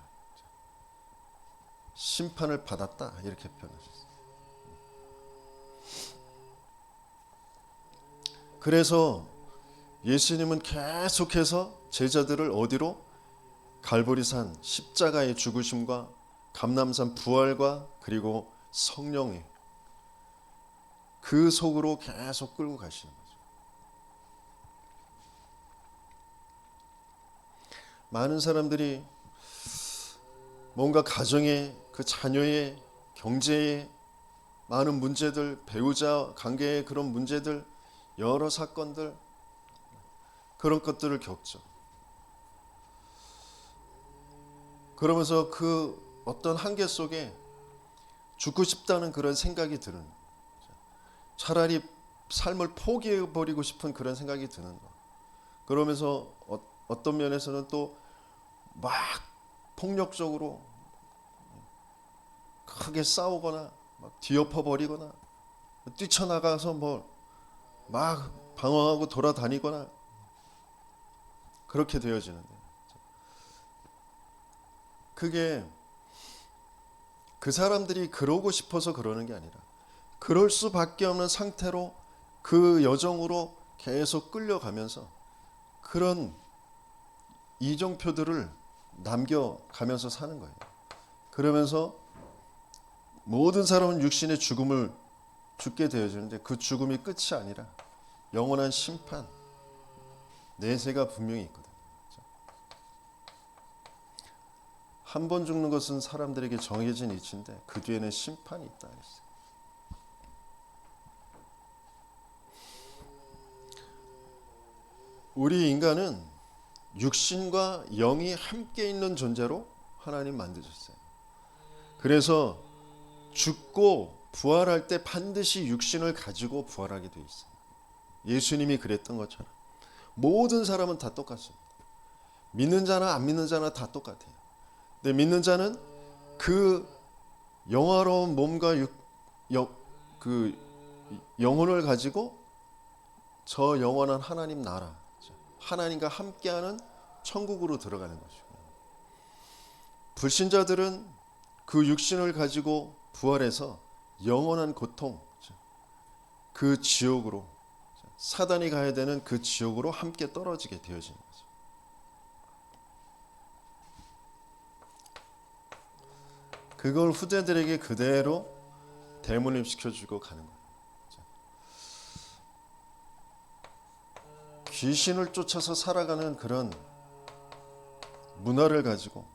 심판을 받았다 이렇게 표현하셨어요. 그래서 예수님은 계속해서 제자들을 어디로? 갈보리산 십자가의 죽으심과 감람산 부활과 그리고 성령의 그 속으로 계속 끌고 가시는 거죠. 많은 사람들이 뭔가 가정의 그 자녀의 경제의 많은 문제들, 배우자 관계의 그런 문제들, 여러 사건들, 그런 것들을 겪죠. 그러면서 그 어떤 한계 속에 죽고 싶다는 그런 생각이 드는 거예요. 차라리 삶을 포기해버리고 싶은 그런 생각이 드는 거. 그러면서 어떤 면에서는 또 막 폭력적으로 크게 싸우거나 막 뒤엎어버리거나 뛰쳐나가서 뭐 막 방황하고 돌아다니거나 그렇게 되어지는데, 그게 그 사람들이 그러고 싶어서 그러는 게 아니라 그럴 수밖에 없는 상태로 그 여정으로 계속 끌려가면서 그런 이정표들을 남겨가면서 사는 거예요. 그러면서 모든 사람은 육신의 죽음을 죽게 되어지는데 그 죽음이 끝이 아니라 영원한 심판, 내세가 분명히 있거든요. 한 번 죽는 것은 사람들에게 정해진 이치인데 그 뒤에는 심판이 있다 했어요. 우리 인간은 육신과 영이 함께 있는 존재로 하나님 만드셨어요. 그래서 죽고 부활할 때 반드시 육신을 가지고 부활하게 돼 있어요. 예수님이 그랬던 것처럼 모든 사람은 다 똑같습니다. 믿는 자나 안 믿는 자나 다 똑같아요. 근데 믿는 자는 그 영화로운 몸과 그 영혼을 가지고 저 영원한 하나님 나라, 하나님과 함께하는 천국으로 들어가는 것이고, 불신자들은 그 육신을 가지고 부활해서 영원한 고통, 그 지옥으로, 사단이 가야 되는 그 지옥으로 함께 떨어지게 되어지는 거죠. 그걸 후대들에게 그대로 대문입시켜주고 가는 거예요. 귀신을 쫓아서 살아가는 그런 문화를 가지고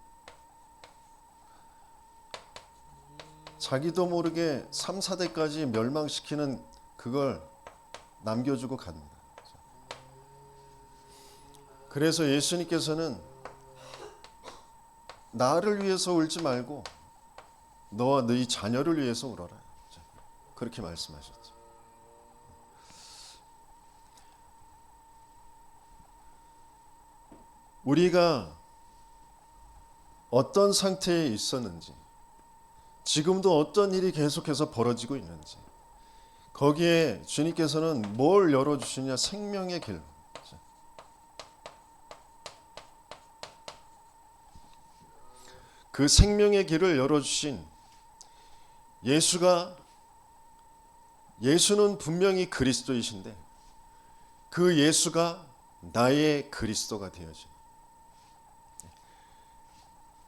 자기도 모르게 3, 4대까지 멸망시키는 그걸 남겨주고 갑니다. 그래서 예수님께서는 나를 위해서 울지 말고 너와 너희 자녀를 위해서 울어라. 그렇게 말씀하셨죠. 우리가 어떤 상태에 있었는지, 지금도 어떤 일이 계속해서 벌어지고 있는지, 거기에 주님께서는 뭘 열어주시냐? 생명의 길. 그 생명의 길을 열어주신 예수는 분명히 그리스도이신데 그 예수가 나의 그리스도가 되어진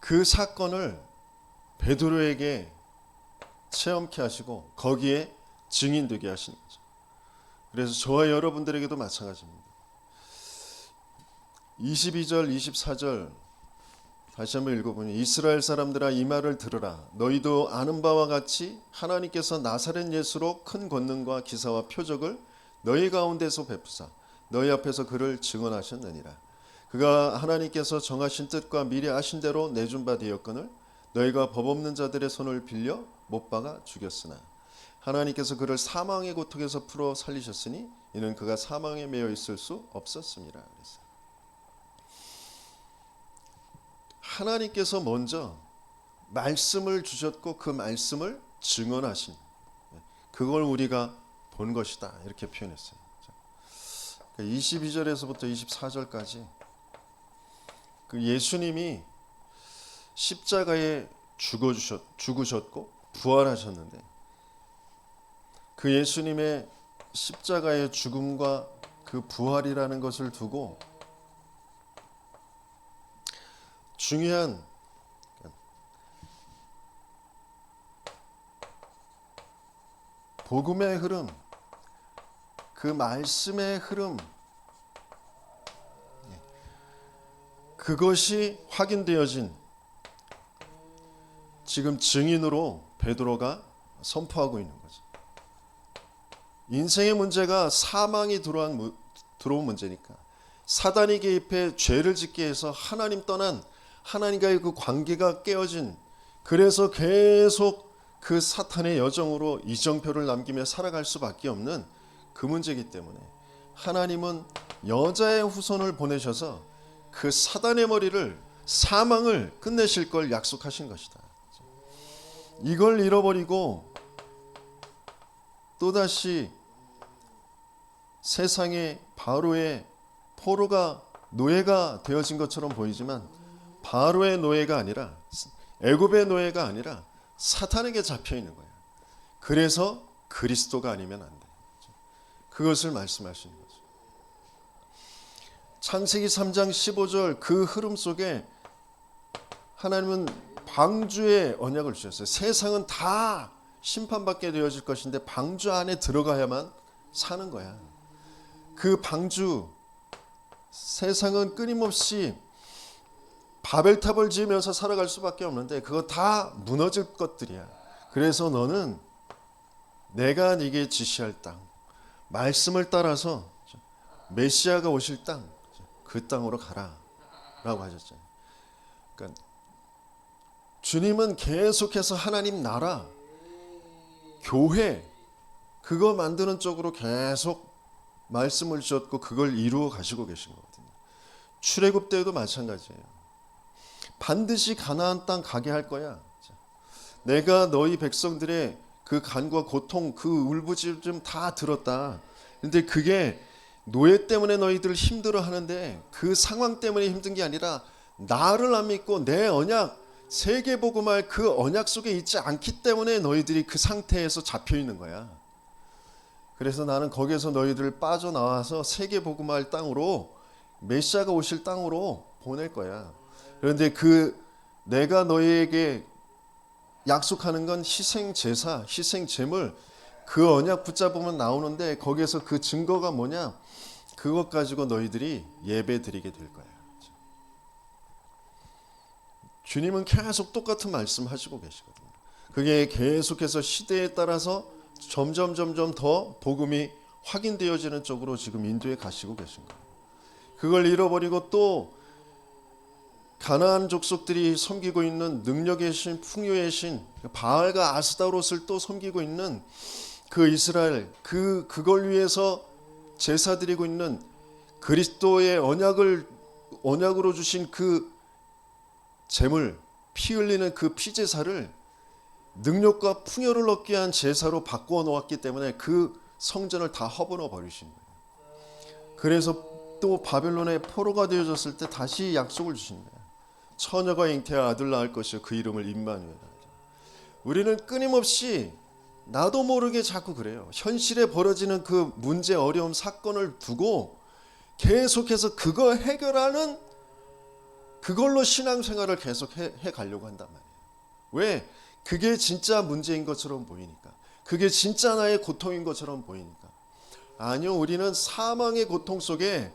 그 사건을 베드로에게 체험케 하시고 거기에 증인되게 하시는 거죠. 그래서 저와 여러분들에게도 마찬가지입니다. 22절 24절 다시 한번 읽어보니 이스라엘 사람들아 이 말을 들으라. 너희도 아는 바와 같이 하나님께서 나사렛 예수로 큰 권능과 기사와 표적을 너희 가운데서 베푸사 너희 앞에서 그를 증언하셨느니라. 그가 하나님께서 정하신 뜻과 미리 아신 대로 내준 바 되었거늘 너희가 법 없는 자들의 손을 빌려 못 박아 죽였으나 하나님께서 그를 사망의 고통에서 풀어 살리셨으니 이는 그가 사망에 매여 있을 수 없었습니다. 그랬어요. 하나님께서 먼저 말씀을 주셨고 그 말씀을 증언하신 그걸 우리가 본 것이다 이렇게 표현했어요. 22절에서부터 24절까지 그 예수님이 십자가에 죽으셨고 부활하셨는데 그 예수님의 십자가의 죽음과 그 부활이라는 것을 두고 중요한 복음의 흐름, 그 말씀의 흐름, 그것이 확인되어진 지금 증인으로 베드로가 선포하고 있는 거죠. 인생의 문제가 사망이 들어온 문제니까 사단이 개입해 죄를 짓게 해서 하나님 떠난 하나님과의 그 관계가 깨어진 그래서 계속 그 사탄의 여정으로 이정표를 남기며 살아갈 수밖에 없는 그 문제이기 때문에 하나님은 여자의 후손을 보내셔서 그 사단의 머리를 사망을 끝내실 걸 약속하신 것이다. 이걸 잃어버리고 또다시 세상에 바로의 포로가 노예가 되어진 것처럼 보이지만 바로의 노예가 아니라 애굽의 노예가 아니라 사탄에게 잡혀 있는 거야. 그래서 그리스도가 아니면 안 돼. 그것을 말씀하시는 거죠. 창세기 3장 15절 그 흐름 속에 하나님은 방주의 언약을 주셨어요. 세상은 다 심판받게 되어질 것인데 방주 안에 들어가야만 사는 거야. 그 방주 세상은 끊임없이 바벨탑을 지으면서 살아갈 수밖에 없는데 그거 다 무너질 것들이야. 그래서 너는 내가 네게 지시할 땅, 말씀을 따라서 메시아가 오실 땅, 그 땅으로 가라 라고 하셨잖아요. 그러니까 주님은 계속해서 하나님 나라, 교회 그거 만드는 쪽으로 계속 말씀을 주셨고 그걸 이루어 가시고 계신 거거든요. 출애굽 때도 마찬가지예요. 반드시 가나안 땅 가게 할 거야. 내가 너희 백성들의 그 간과 고통, 그 울부짖음 다 들었다. 근데 그게 노예 때문에 너희들 힘들어 하는데 그 상황 때문에 힘든 게 아니라 나를 안 믿고 내 언약, 세계복음할 그 언약 속에 있지 않기 때문에 너희들이 그 상태에서 잡혀 있는 거야. 그래서 나는 거기에서 너희들을 빠져나와서 세계복음할 땅으로 메시아가 오실 땅으로 보낼 거야. 그런데 그 내가 너희에게 약속하는 건 희생 제사, 희생 제물 그 언약 붙잡으면 나오는데 거기에서 그 증거가 뭐냐? 그것 가지고 너희들이 예배 드리게 될 거야. 주님은 계속 똑같은 말씀 하시고 계시거든요. 그게 계속해서 시대에 따라서 점점 더 복음이 확인되어지는 쪽으로 지금 인도에 가시고 계신 거예요. 그걸 잃어버리고 또 가나안 족속들이 섬기고 있는 능력의 신, 풍요의 신 바알과 아스타롯을 또 섬기고 있는 그 이스라엘, 그걸 위해서 제사 드리고 있는 그리스도의 언약으로 주신 그 제물, 피 흘리는 그 피제사를 능력과 풍요를 얻기 위한 제사로 바꾸어 놓았기 때문에 그 성전을 다 허물어 버리신 거예요. 그래서 또 바벨론의 포로가 되어졌을 때 다시 약속을 주신 거예요. 처녀가 잉태하 아들 낳을 것이요 그 이름을 임마누엘. 우리는 끊임없이 나도 모르게 자꾸 그래요. 현실에 벌어지는 그 문제, 어려움, 사건을 두고 계속해서 그거 해결하는 그걸로 신앙생활을 계속 해 가려고 한단 말이에요. 왜? 그게 진짜 문제인 것처럼 보이니까. 그게 진짜 나의 고통인 것처럼 보이니까. 아니요, 우리는 사망의 고통 속에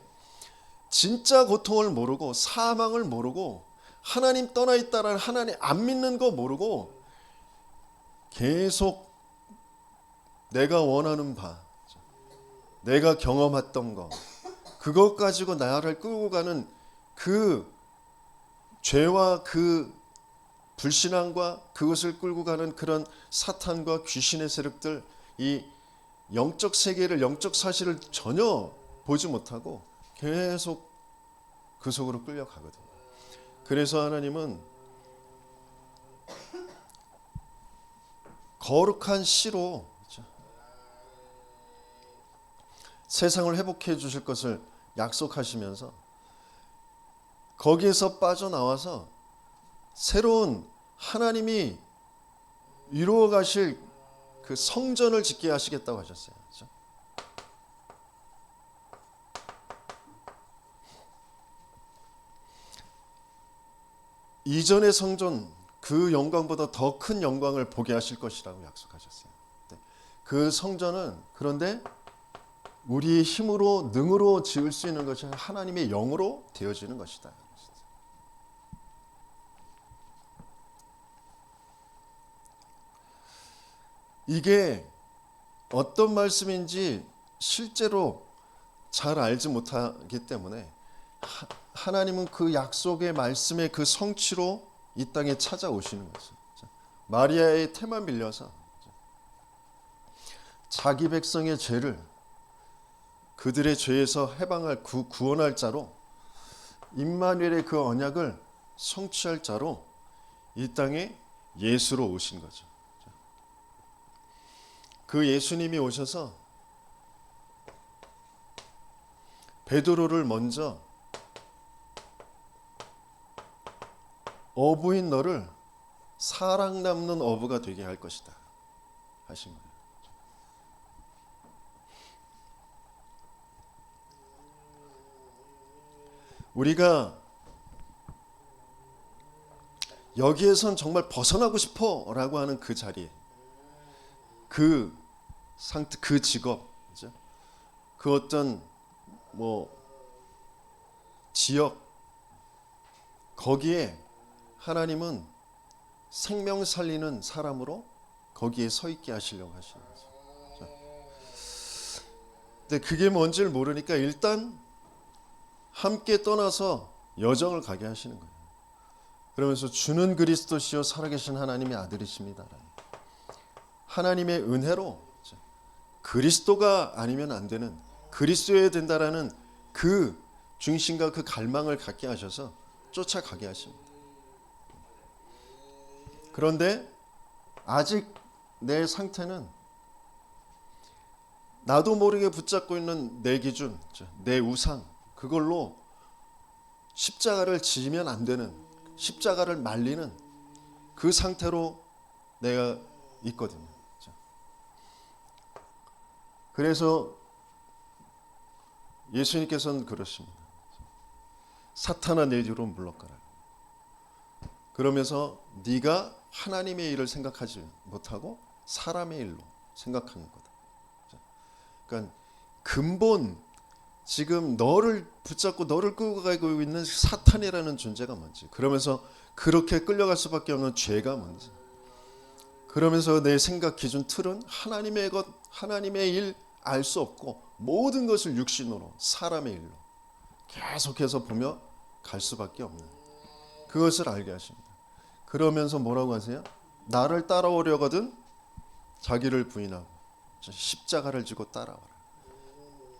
진짜 고통을 모르고 사망을 모르고 하나님 떠나 있다라는 하나님 안 믿는 거 모르고 계속 내가 원하는 바, 내가 경험했던 거, 그것 가지고 나를 끌고 가는 그 죄와 그 불신앙과 그것을 끌고 가는 그런 사탄과 귀신의 세력들, 이 영적 세계를, 영적 사실을 전혀 보지 못하고 계속 그 속으로 끌려가거든요. 그래서 하나님은 거룩한 씨로 세상을 회복해 주실 것을 약속하시면서 거기에서 빠져나와서 새로운 하나님이 이루어 가실 그 성전을 짓게 하시겠다고 하셨어요. 그렇죠? 이전의 성전 그 영광보다 더 큰 영광을 보게 하실 것이라고 약속하셨어요. 그 성전은 그런데 우리의 힘으로 능으로 지을 수 있는 것이 하나님의 영으로 되어지는 것이다. 이게 어떤 말씀인지 실제로 잘 알지 못하기 때문에 하나님은 그 약속의 말씀의 그 성취로 이 땅에 찾아오시는 거죠. 마리아의 태만 빌려서 자기 백성의 죄를 그들의 죄에서 해방할 구원할 자로 임마누엘의 그 언약을 성취할 자로 이 땅에 예수로 오신 거죠. 그 예수님이 오셔서 베드로를 먼저 어부인 너를 사랑 남는 어부가 되게 할 것이다 하신 거예요. 우리가 여기에선 정말 벗어나고 싶어 라고 하는 그 자리에 그 상태, 그 직업, 그죠? 그 어떤 지역, 거기에 하나님은 생명 살리는 사람으로 거기에 서 있게 하시려고 하시는 거죠. 근데 그게 뭔지를 모르니까 일단 함께 떠나서 여정을 가게 하시는 거예요. 그러면서 주는 그리스도시요 살아계신 하나님의 아들이십니다. 하나님의 은혜로 그리스도가 아니면 안 되는, 그리스도여야 된다라는 그 중심과 그 갈망을 갖게 하셔서 쫓아가게 하십니다. 그런데 아직 내 상태는 나도 모르게 붙잡고 있는 내 기준, 내 우상, 그걸로 십자가를 지면 안 되는, 십자가를 말리는 그 상태로 내가 있거든요. 그래서 예수님께서는 그러십니다. 사탄아 내 뒤로 물러가라. 그러면서 네가 하나님의 일을 생각하지 못하고 사람의 일로 생각하는 거다. 그러니까 근본 지금 너를 붙잡고 너를 끌고 가고 있는 사탄이라는 존재가 뭔지, 그러면서 그렇게 끌려갈 수밖에 없는 죄가 뭔지, 그러면서 내 생각 기준 틀은 하나님의 것, 하나님의 일 알 수 없고 모든 것을 육신으로 사람의 일로 계속해서 보며 갈 수밖에 없는 그것을 알게 하십니다. 그러면서 뭐라고 하세요? 나를 따라오려거든 자기를 부인하고 십자가를 지고 따라와라.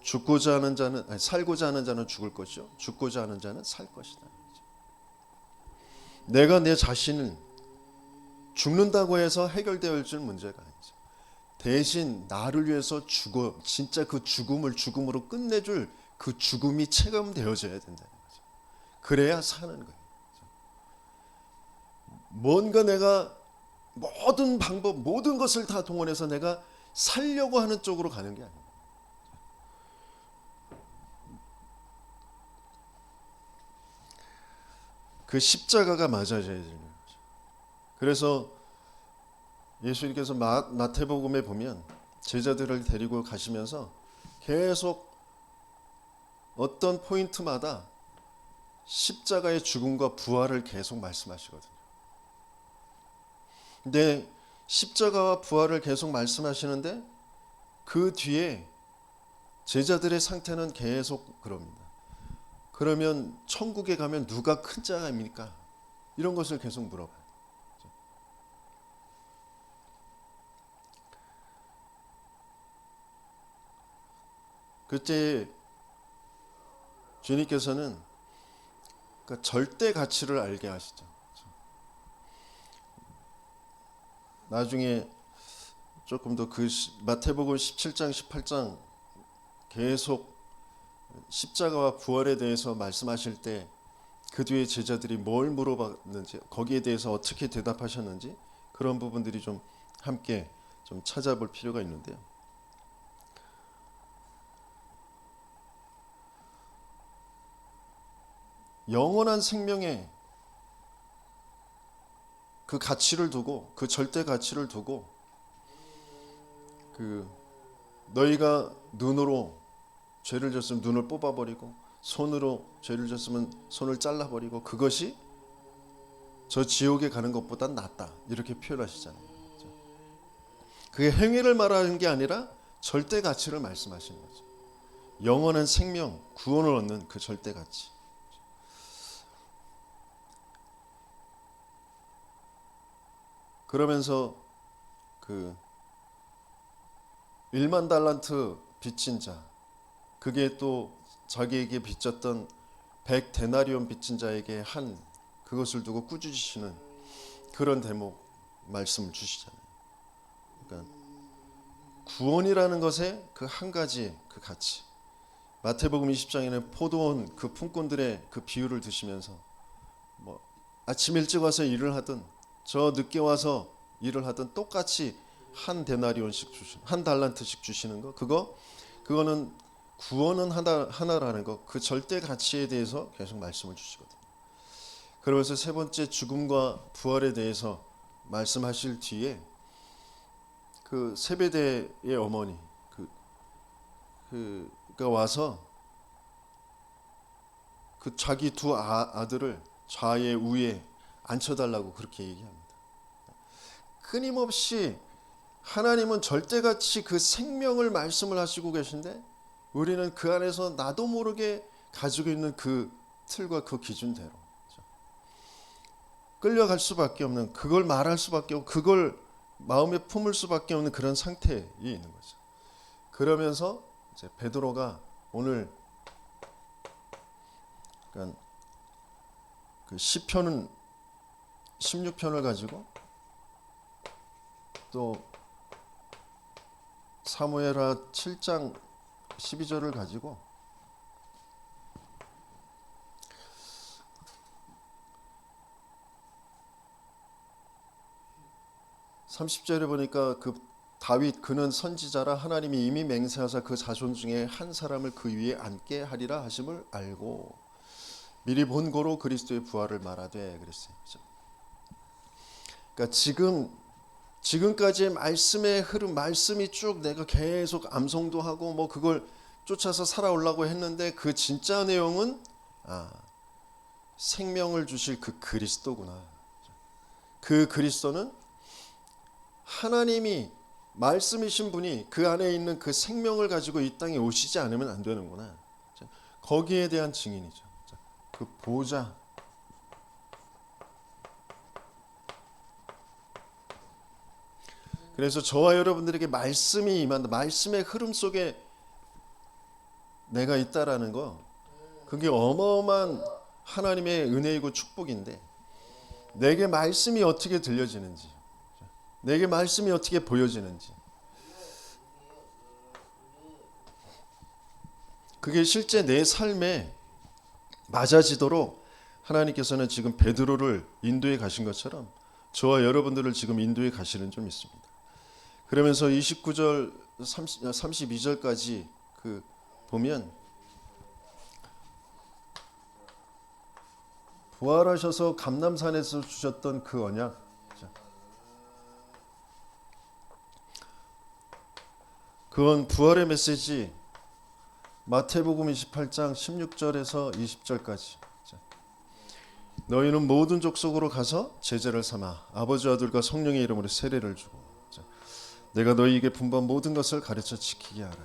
죽고자 하는 자는 살고자 하는 자는 죽을 것이요 죽고자 하는 자는 살 것이다. 내가 내 자신을 죽는다고 해서 해결될 줄 문제가 아니죠. 대신 나를 위해서 죽어 진짜 그 죽음을 죽음으로 끝내줄 그 죽음이 체감되어져야 된다는 거죠. 그래야 사는 거예요. 뭔가 내가 모든 방법 모든 것을 다 동원해서 내가 살려고 하는 쪽으로 가는 게 아니에요. 그 십자가가 맞아져야 되는 거죠. 그래서 예수님께서 마태복음에 보면 제자들을 데리고 가시면서 계속 어떤 포인트마다 십자가의 죽음과 부활을 계속 말씀하시거든요. 근데 십자가와 부활을 계속 말씀하시는데 그 뒤에 제자들의 상태는 계속 그럽니다. 그러면 천국에 가면 누가 큰 자입니까? 이런 것을 계속 물어봐요. 그때 주님께서는 그러니까 절대 가치를 알게 하시죠. 나중에 조금 더 그 마태복음 17장 18장 계속 십자가와 부활에 대해서 말씀하실 때 그 뒤에 제자들이 뭘 물어봤는지 거기에 대해서 어떻게 대답하셨는지 그런 부분들이 좀 함께 좀 찾아볼 필요가 있는데요. 영원한 생명에 그 가치를 두고 그 절대 가치를 두고 그 너희가 눈으로 죄를 졌으면 눈을 뽑아버리고 손으로 죄를 졌으면 손을 잘라버리고 그것이 저 지옥에 가는 것보단 낫다 이렇게 표현하시잖아요. 그게 행위를 말하는 게 아니라 절대 가치를 말씀하시는 거죠. 영원한 생명, 구원을 얻는 그 절대 가치. 그러면서 그 1만 달란트 빚진 자 그게 또 자기에게 빚졌던 100데나리온 빚진 자에게 한 그것을 두고 꾸짖으시는 그런 대목 말씀을 주시잖아요. 그러니까 구원이라는 것의 그 한 가지 그 가치. 마태복음 20장에는 포도원 그 품꾼들의 그 비유를 드시면서 뭐 아침 일찍 와서 일을 하든 저 늦게 와서 일을 하든 똑같이 한 데나리온씩 주시는 한 달란트씩 주시는 거 그거는 구원은 하나라는 거 그 절대 가치에 대해서 계속 말씀을 주시거든요. 그러면서 세 번째 죽음과 부활에 대해서 말씀하실 뒤에 그 세베대의 어머니 그가 와서 그 자기 두 아들을 좌에 우에 앉혀달라고 그렇게 얘기합니다. 끊임없이 하나님은 절대같이 그 생명을 말씀을 하시고 계신데 우리는 그 안에서 나도 모르게 가지고 있는 그 틀과 그 기준대로 끌려갈 수밖에 없는 그걸 말할 수밖에 없고 그걸 마음에 품을 수밖에 없는 그런 상태에 있는 거죠. 그러면서 이제 베드로가 오늘 그러니까 그 시편은 16편을 가지고 또 사무엘하 7장 12절을 가지고 (30절에) 보니까 그 다윗 그는 선지자라 하나님이 이미 맹세하사 그 자손 중에 한 사람을 그 위에 앉게 하리라 하심을 알고 미리 본고로 그리스도의 부활을 말하되 그랬어요. 그러니까 지금까지의 말씀의 흐름, 말씀이 쭉 내가 계속 암송도 하고 뭐 그걸 쫓아서 살아오려고 했는데 그 진짜 내용은 생명을 주실 그 그리스도구나. 그 그리스도는 하나님이 말씀이신 분이 그 안에 있는 그 생명을 가지고 이 땅에 오시지 않으면 안 되는구나. 거기에 대한 증인이죠. 그 보좌. 그래서 저와 여러분들에게 말씀이 임한다. 말씀의 흐름 속에 내가 있다라는 거, 그게 어마어마한 하나님의 은혜이고 축복인데, 내게 말씀이 어떻게 들려지는지, 내게 말씀이 어떻게 보여지는지, 그게 실제 내 삶에 맞아지도록 하나님께서는 지금 베드로를 인도해 가신 것처럼 저와 여러분들을 지금 인도해 가시는 좀 있습니다. 그러면서 29절 32절까지 보면 부활하셔서 감람산에서 주셨던 그 언약, 그건 부활의 메시지. 마태복음 28장 16절에서 20절까지. 너희는 모든 족속으로 가서 제자를 삼아 아버지와 아들과 성령의 이름으로 세례를 주고 내가 너희에게 분부한 모든 것을 가르쳐 지키게 하라.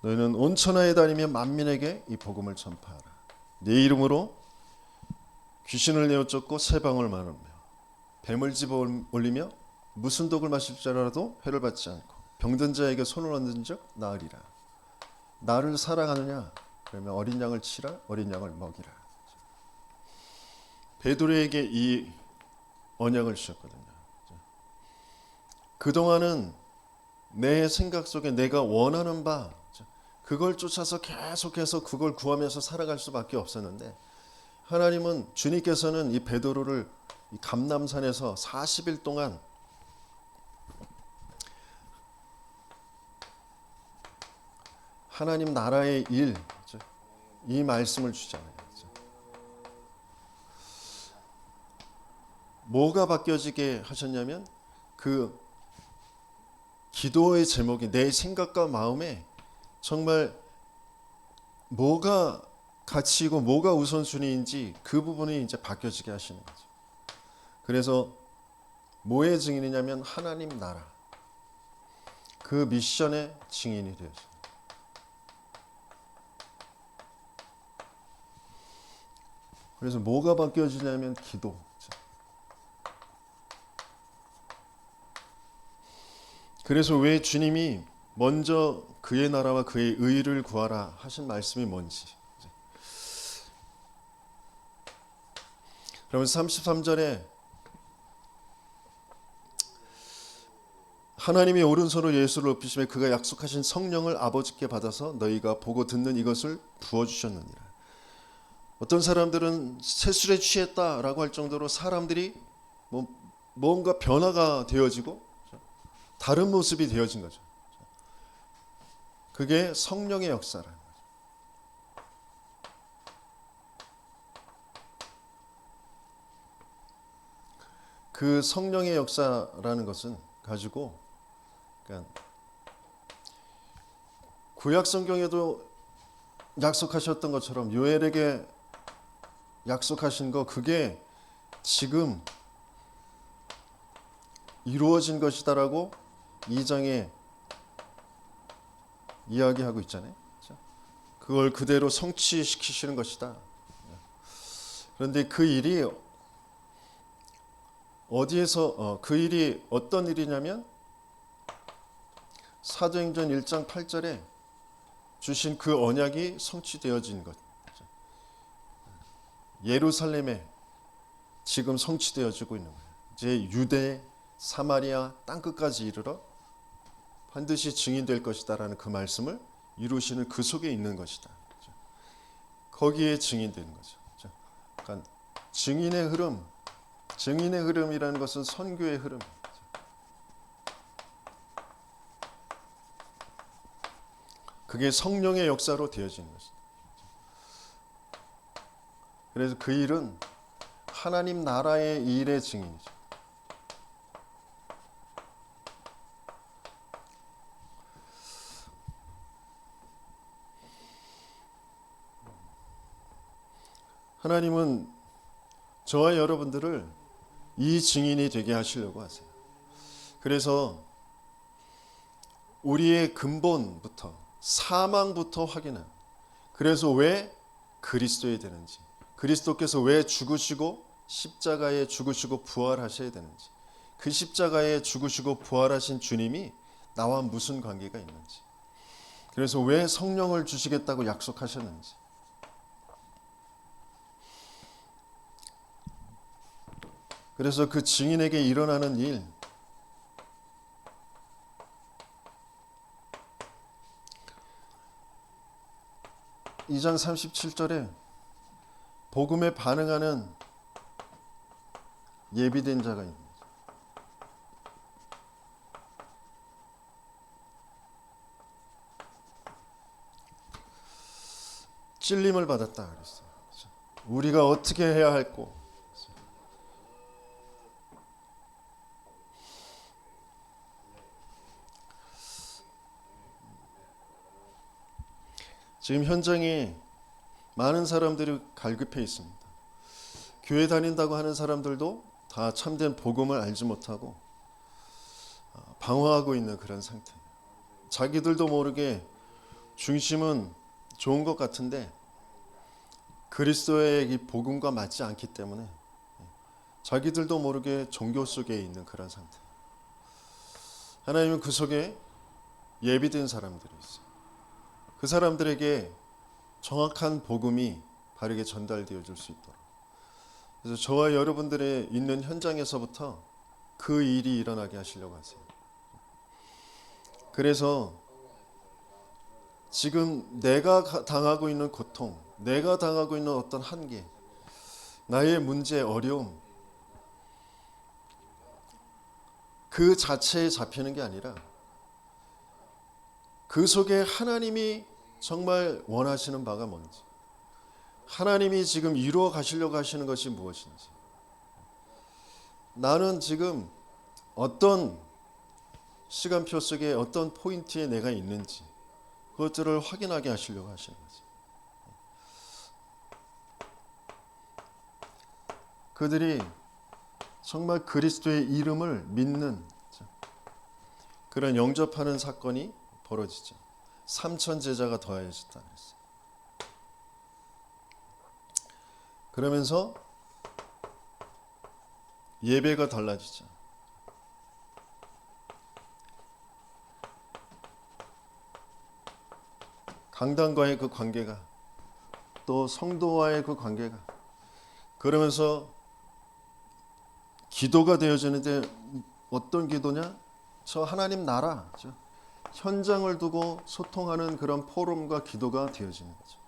너희는 온 천하에 다니며 만민에게 이 복음을 전파하라. 내 이름으로 귀신을 내어 쫓고 세방을 말하며 뱀을 집어 올리며 무슨 독을 마실지라도 해를 받지 않고 병든 자에게 손을 얹은 적 나으리라. 나를 사랑하느냐? 그러면 어린 양을 치라, 어린 양을 먹이라. 베드로에게 이 언약을 주셨거든요. 그동안은 내 생각 속에 내가 원하는 바, 그걸 쫓아서 계속해서 그걸 구하면서 살아갈 수밖에 없었는데, 하나님은, 주님께서는 이 베드로를 이 감람산에서 40일 동안 하나님 나라의 일, 이 말씀을 주잖아요. 뭐가 바뀌어지게 하셨냐면, 그 기도의 제목이 내 생각과 마음에 정말 뭐가 가치이고 뭐가 우선순위인지 그 부분이 이제 바뀌어지게 하시는 거죠. 그래서 뭐의 증인이냐면 하나님 나라, 그 미션의 증인이 되어요. 그래서 뭐가 바뀌어지냐면 기도. 그래서 왜 주님이 먼저 그의 나라와 그의 의를 구하라 하신 말씀이 뭔지. 그러면서 33절에 하나님이 오른손으로 예수를 높이시며 그가 약속하신 성령을 아버지께 받아서 너희가 보고 듣는 이것을 부어주셨느니라. 어떤 사람들은 세술에 취했다라고 할 정도로 사람들이 뭔가 변화가 되어지고 다른 모습이 되어진 거죠. 그게 성령의 역사라는 거죠. 그 성령의 역사라는 것은 가지고, 그러니까 구약 성경에도 약속하셨던 것처럼 요엘에게 약속하신 거, 그게 지금 이루어진 것이다라고 2장에 이야기하고 있잖아요. 그걸 그대로 성취시키시는 것이다. 그런데 그 일이 어디에서 그 일이 어떤 일이냐면 사도행전 1장 8절에 주신 그 언약이 성취되어진 것. 예루살렘에 지금 성취되어지고 있는 거예요. 이제 유대, 사마리아 땅끝까지 이르러 반드시 증인될 것이다라는 그 말씀을 이루시는 그 속에 있는 것이다. 거기에 증인되는 거죠. 그러니까 증인의 흐름이라는 것은 선교의 흐름. 그게 성령의 역사로 되어지는 것이다. 그래서 그 일은 하나님 나라의 일의 증인이죠. 하나님은 저와 여러분들을 이 증인이 되게 하시려고 하세요. 그래서 우리의 근본부터, 사망부터 확인한 그래서 왜 그리스도에 되는지, 그리스도께서 왜 죽으시고 십자가에 죽으시고 부활하셔야 되는지, 그 십자가에 죽으시고 부활하신 주님이 나와 무슨 관계가 있는지, 그래서 왜 성령을 주시겠다고 약속하셨는지, 그래서 그 증인에게 일어나는 일, 2장 37절에 복음에 반응하는 예비된 자가 있습니다. 찔림을 받았다 그랬어요. 우리가 어떻게 해야 할꼬? 지금 현장에 많은 사람들이 갈급해 있습니다. 교회 다닌다고 하는 사람들도 다 참된 복음을 알지 못하고 방황하고 있는 그런 상태예요. 자기들도 모르게 중심은 좋은 것 같은데 그리스도의 이 복음과 맞지 않기 때문에 자기들도 모르게 종교 속에 있는 그런 상태. 하나님은 그 속에 예비된 사람들이 있어요. 그 사람들에게 정확한 복음이 바르게 전달되어 줄 수 있도록. 그래서 저와 여러분들의 있는 현장에서부터 그 일이 일어나게 하시려고 하세요. 그래서 지금 내가 당하고 있는 고통, 내가 당하고 있는 어떤 한계, 나의 문제, 어려움, 그 자체에 잡히는 게 아니라 그 속에 하나님이 정말 원하시는 바가 뭔지, 하나님이 지금 이루어 가시려고 하시는 것이 무엇인지, 나는 지금 어떤 시간표 속에 어떤 포인트에 내가 있는지 그것들을 확인하게 하시려고 하시는 거죠. 그들이 정말 그리스도의 이름을 믿는 그런 영접하는 사건이 벌어지죠. 3천 제자가 더해졌다 그랬어요. 그러면서 예배가 달라지죠. 강단과의 그 관계가, 또 성도와의 그 관계가, 그러면서 기도가 되어지는데 어떤 기도냐? 저 하나님 나라, 현장을 두고 소통하는 그런 포럼과 기도가 되어지는 거죠.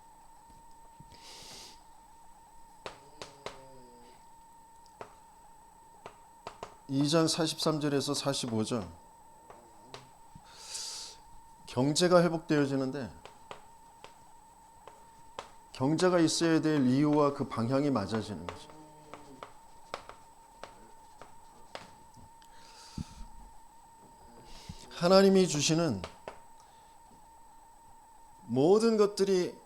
(2장 43절에서 45절) 경제가 회복되어지는데 경제가 있어야 될 이유와 그 방향이 맞아지는 거죠. 하나님이 주시는 모든 것들이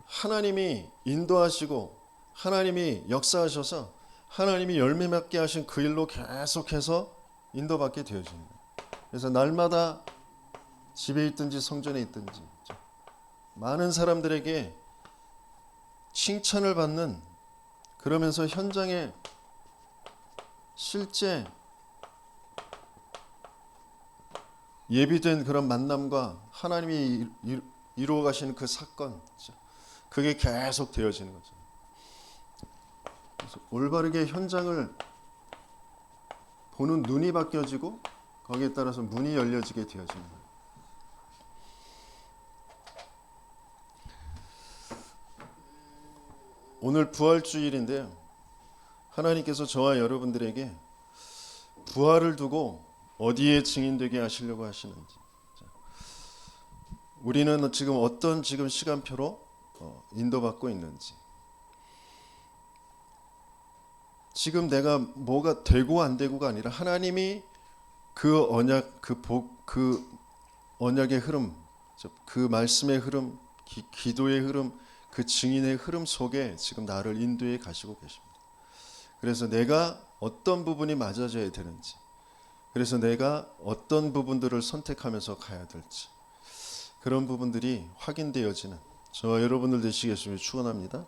하나님이 인도하시고 하나님이 역사하셔서 하나님이 열매 맺게 하신 그 일로 계속해서 인도받게 되어지는 거예요. 그래서 날마다 집에 있든지 성전에 있든지 많은 사람들에게 칭찬을 받는, 그러면서 현장에 실제 예비된 그런 만남과 하나님이 이루어 가시는 그 사건, 그게 계속 되어지는 거죠. 그래서 올바르게 현장을 보는 눈이 바뀌어지고 거기에 따라서 문이 열려지게 되어지는 거예요. 오늘 부활주일인데요. 하나님께서 저와 여러분들에게 부활을 두고 어디에 증인되게 하시려고 하시는지, 우리는 지금 어떤 시간표로 인도받고 있는지, 지금 내가 뭐가 되고 안 되고가 아니라 하나님이 그 언약, 그 언약의 흐름, 그 말씀의 흐름, 기도의 흐름, 그 증인의 흐름 속에 지금 나를 인도해 가시고 계십니다. 그래서 내가 어떤 부분이 맞아져야 되는지, 그래서 내가 어떤 부분들을 선택하면서 가야 될지, 그런 부분들이 확인되어지는, 저와 여러분들 되시겠으면 축원합니다.